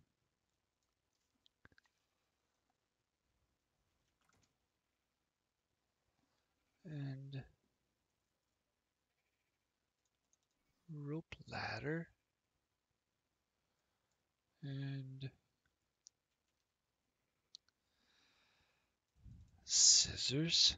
[SPEAKER 2] And rope ladder. And scissors.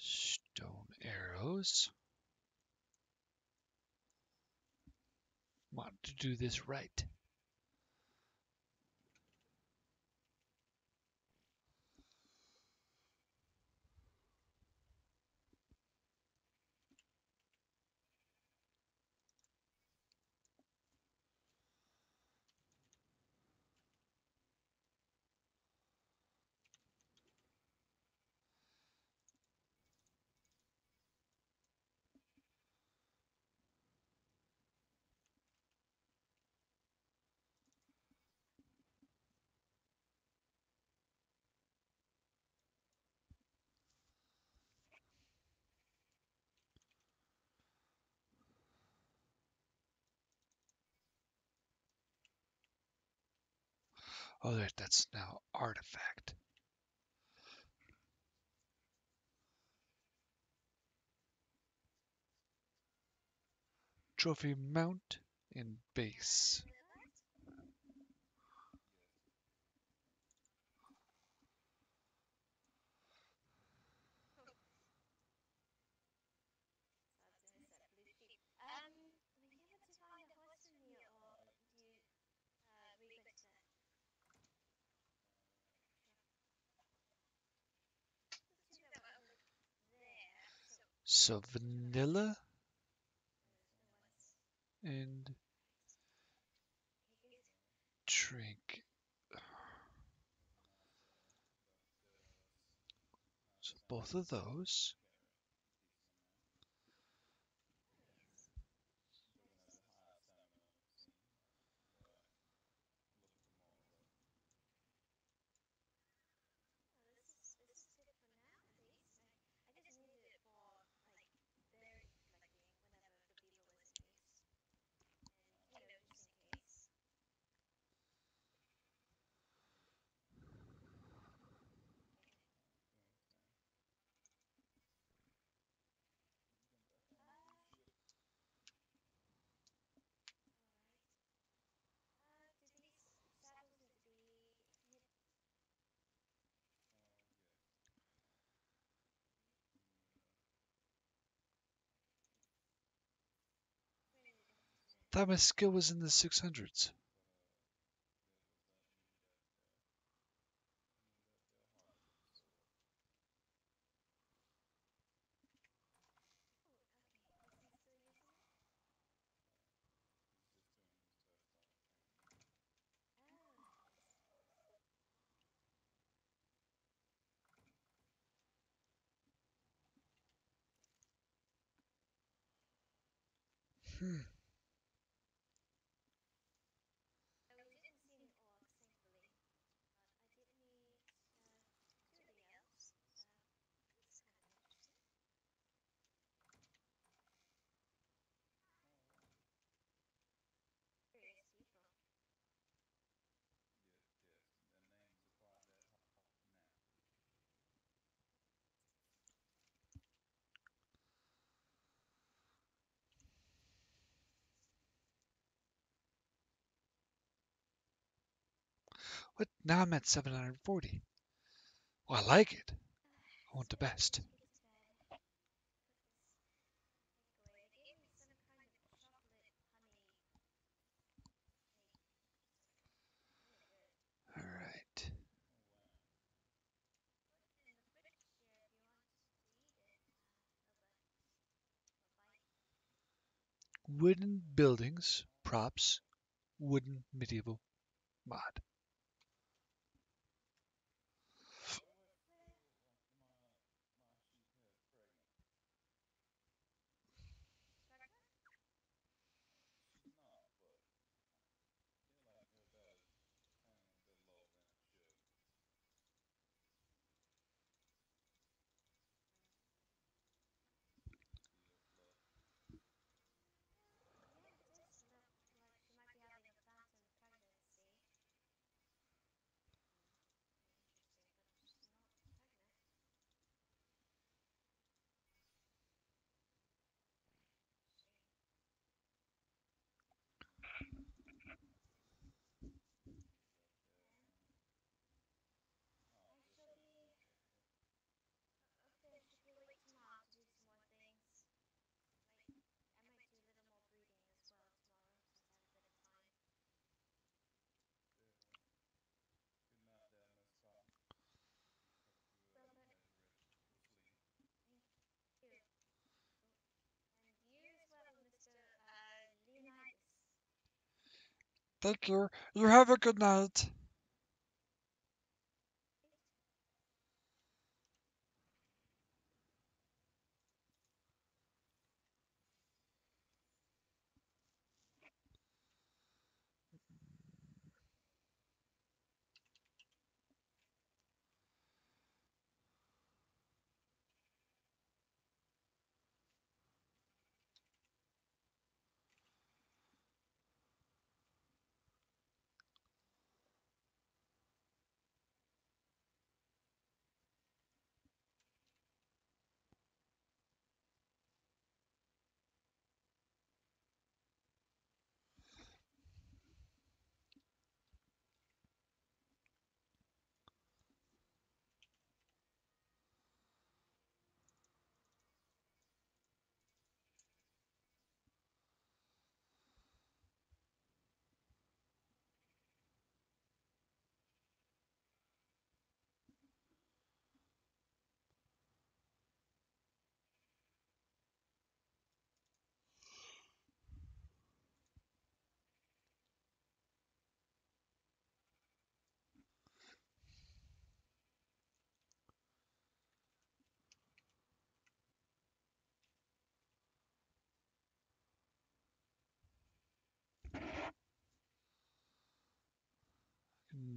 [SPEAKER 2] Stone arrows. Want to do this right. Oh, there, that's now artifact. Trophy mount and base. So vanilla and drink. So both of those. Thought my skill was in the 600s. Hmm. What? Now I'm at 740. Well, I like it. I want the best. All right. Wooden buildings, props, wooden medieval mod.
[SPEAKER 1] Thank you. You have a good night.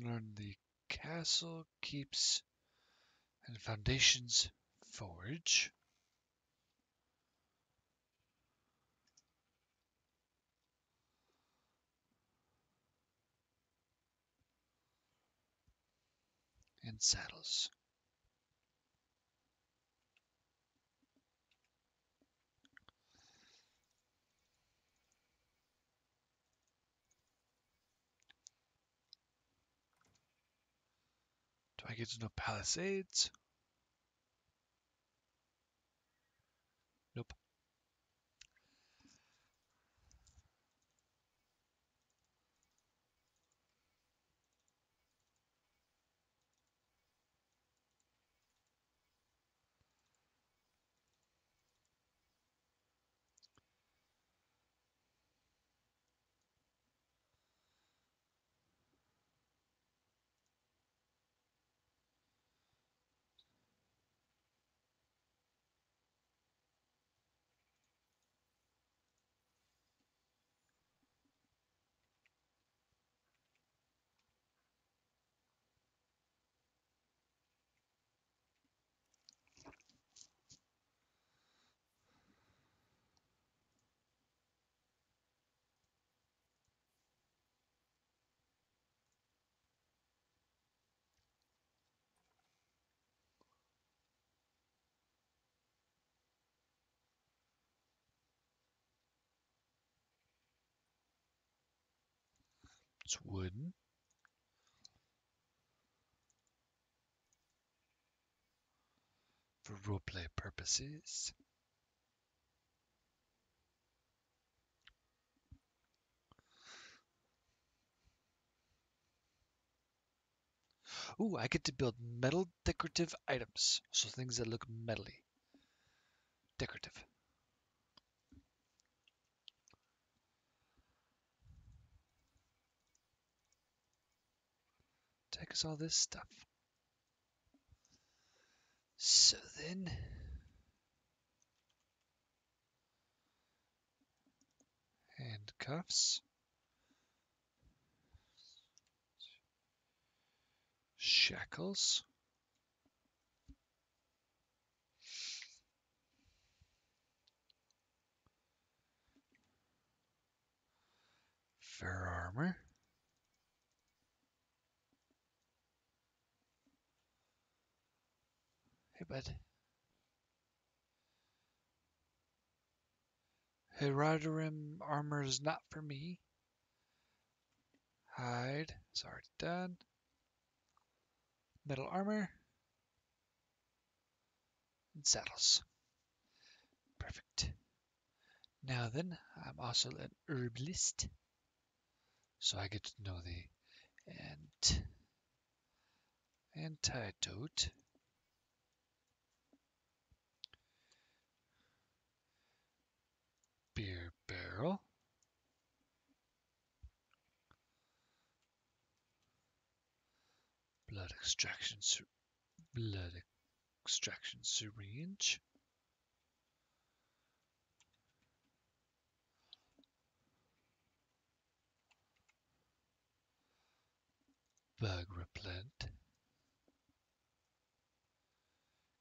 [SPEAKER 2] Learn the castle, keeps, and foundations forge. And saddles. Do I get to know palisades? Nope. It's wooden. For roleplay purposes. Ooh, I get to build metal decorative items. So things that look metally. Decorative. Take us all this stuff. So then, handcuffs, shackles, fur armor. Hey, bud. Herodium armor is not for me. Hide is already done. Metal armor and saddles. Perfect. Now then, I'm also an herbalist, so I get to know the antidote, beer barrel, extraction, blood extraction syringe. Bug repellent.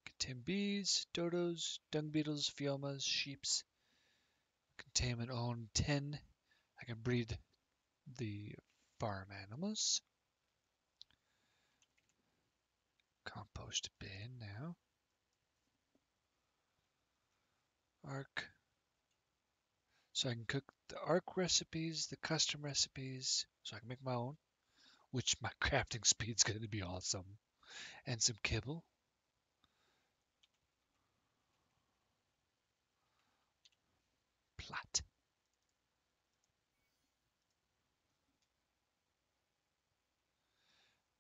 [SPEAKER 2] Contain bees, dodos, dung beetles, phiomas, sheeps. Containment on 10. I can breed the farm animals. Compost bin now. Arc. So I can cook the arc recipes, the custom recipes, so I can make my own, which my crafting speed's going to be awesome. And some kibble. Plot.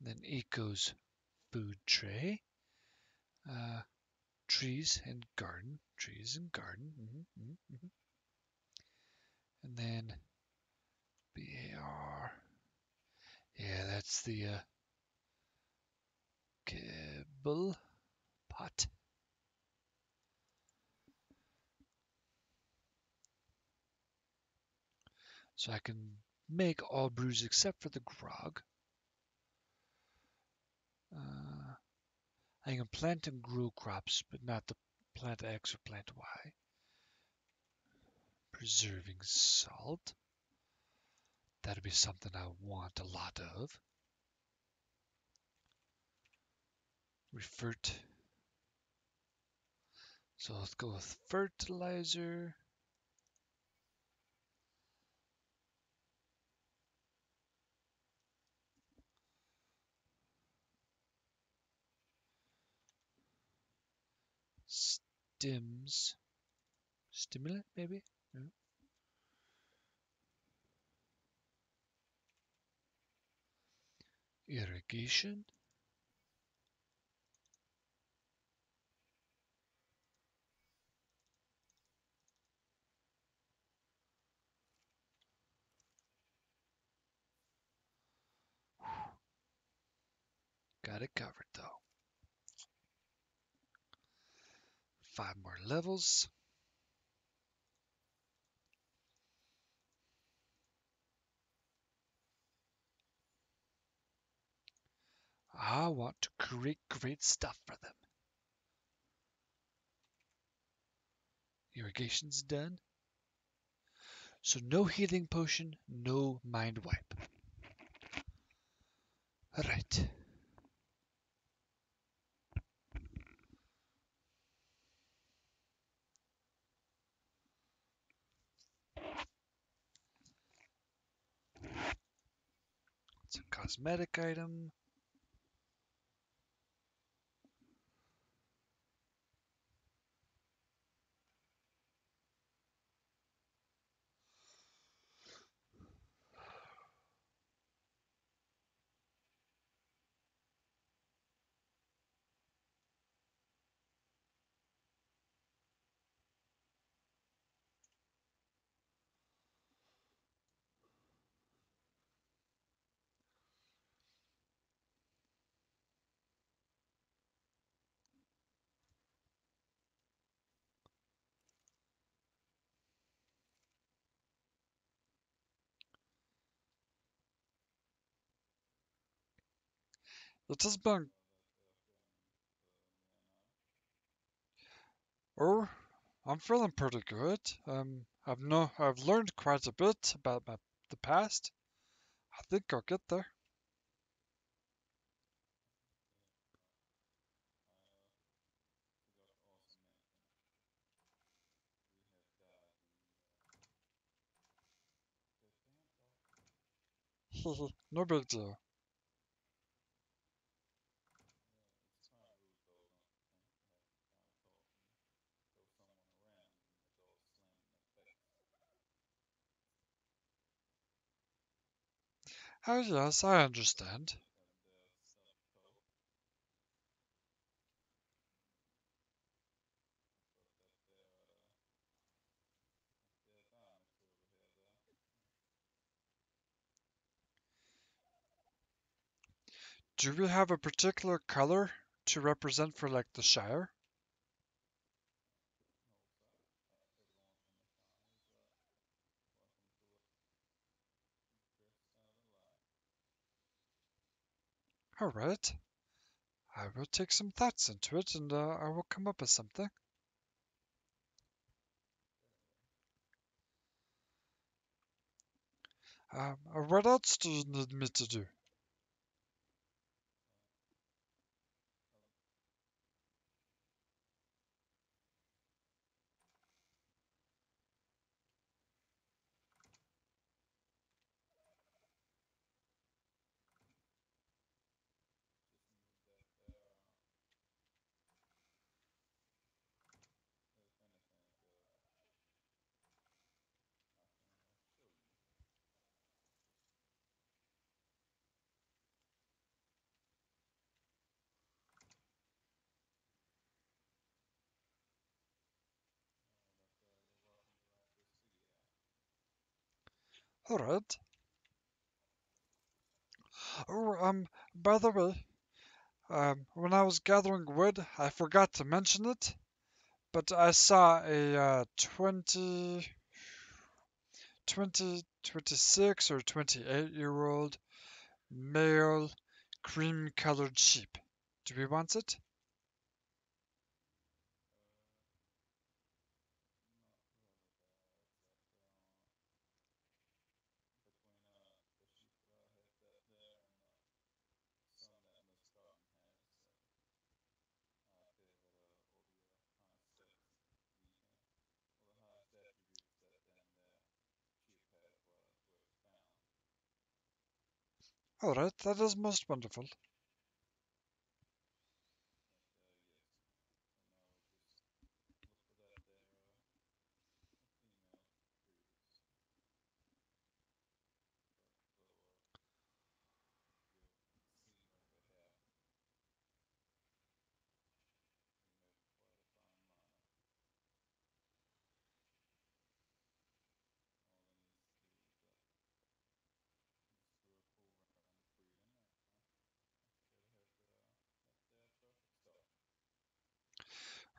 [SPEAKER 2] Then Eco's food tray. Trees and garden. Trees and garden. And then BAR. Yeah, that's the kibble pot. So I can make all brews except for the grog. I can plant and grow crops, but not the plant X or plant Y. Preserving salt. That'd be something I want a lot of. Refert. So let's go with fertilizer. Stims. Stimulant, maybe? No. Irrigation. Got it covered though. 5 more levels. I want to create great stuff for them. Irrigation's done. So no healing potion, no mind wipe. Alright. It's a cosmetic item. It has been, oh, I'm feeling pretty good. I've learned quite a bit about the past. I think I'll get there. No big deal. Oh yes, I understand.
[SPEAKER 1] Do we have a particular color to represent for like the Shire? All right. I will take some thoughts into it and I will come up with something. What else do you need me to do? All right. Oh, by the way, when I was gathering wood, I forgot to mention it, but I saw a 26 or 28-year-old male cream-colored sheep. Do we want it? All right, that is most wonderful.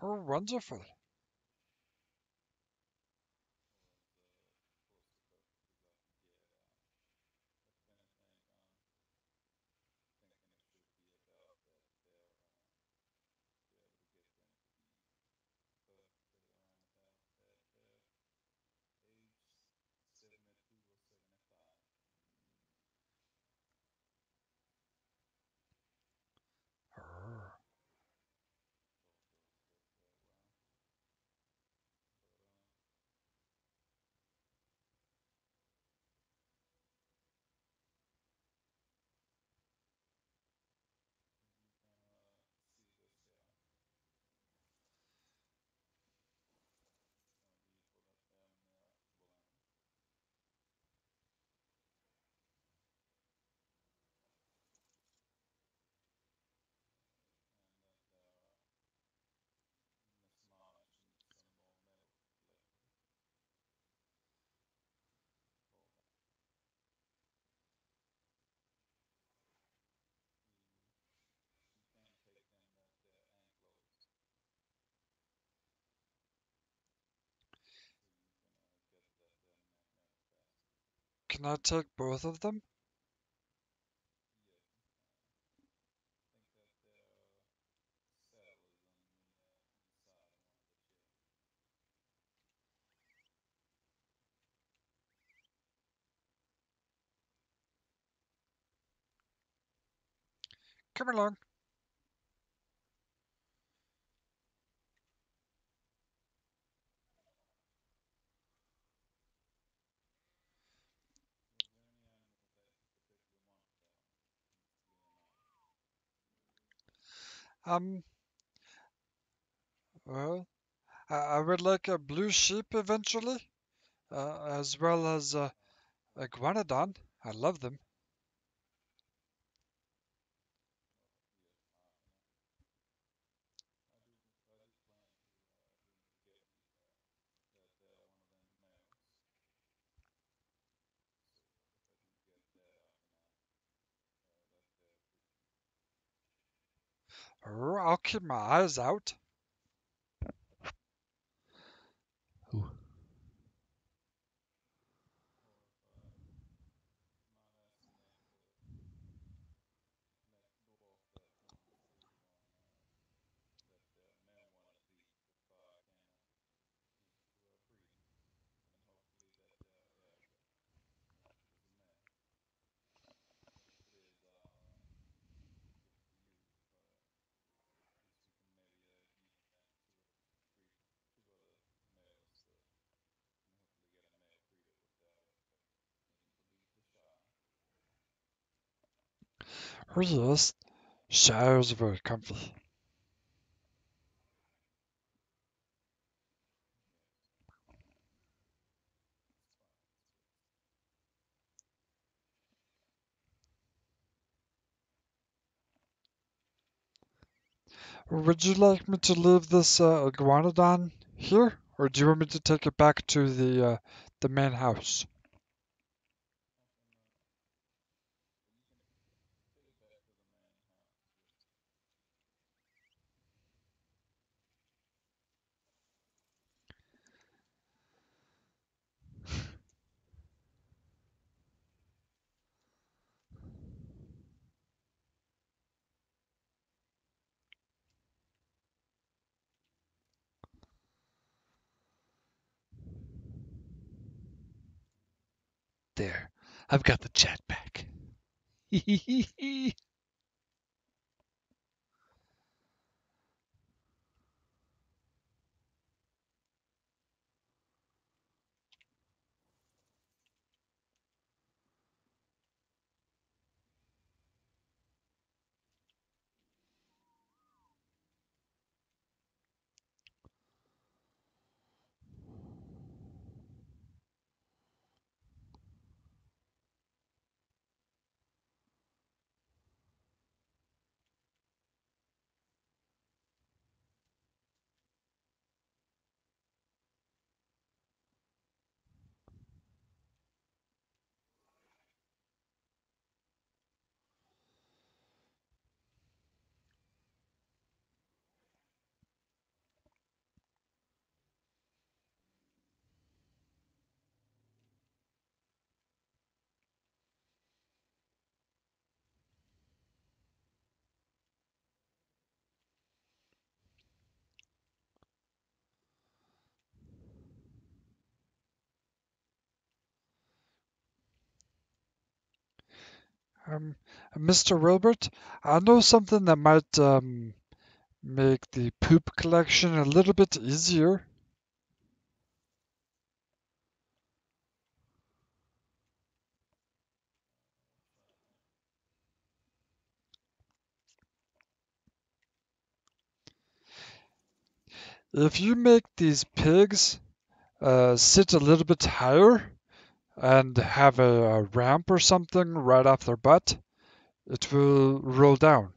[SPEAKER 1] Oh, wonderful. Oh, can I take both of them? Come along. Um, well, I would like a blue sheep eventually, as well as a guanodon. I love them. I'll keep my eyes out.
[SPEAKER 2] Ooh.
[SPEAKER 1] Oh yes, showers are very comfy. Would you like me to leave this iguanodon here, or do you want me to take it back to the main house?
[SPEAKER 2] There. I've got the chat back.
[SPEAKER 1] Um, Mr. Wilbert, I know something that might make the poop collection a little bit easier. If you make these pigs sit a little bit higher and have a ramp or something right off their butt, it will roll down.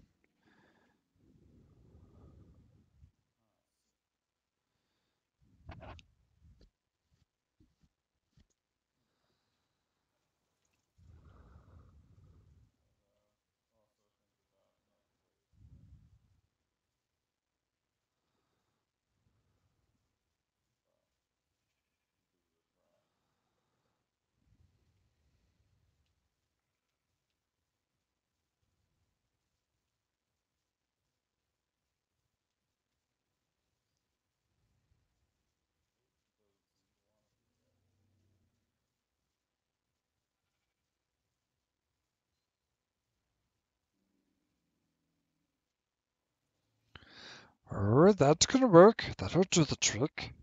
[SPEAKER 1] That's gonna work. That'll do the trick.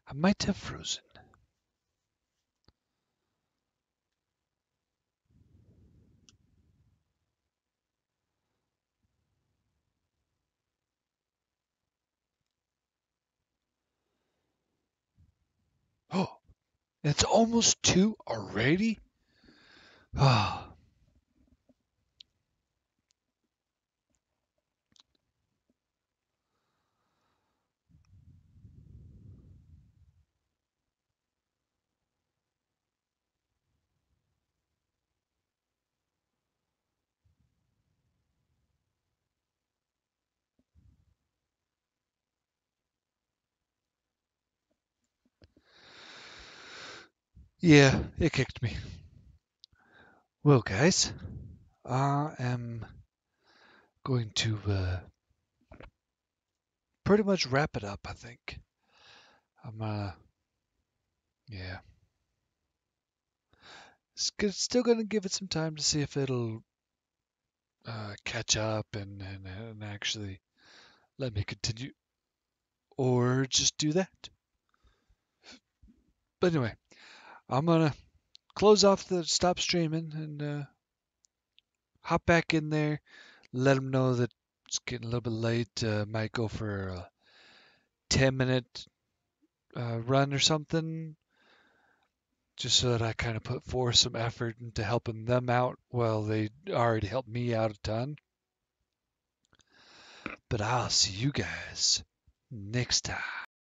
[SPEAKER 2] I might have frozen. Oh, it's almost 2 already? Ah, yeah, it kicked me. Well, guys, I am going to pretty much wrap it up, I think. I'm yeah. Still gonna give it some time to see if it'll catch up and actually let me continue, or just do that. But anyway, I'm gonna stop streaming and hop back in there. Let them know that it's getting a little bit late. Might go for a 10-minute run or something, just so that I kind of put forth some effort into helping them out. Well, they already helped me out a ton. But I'll see you guys next time.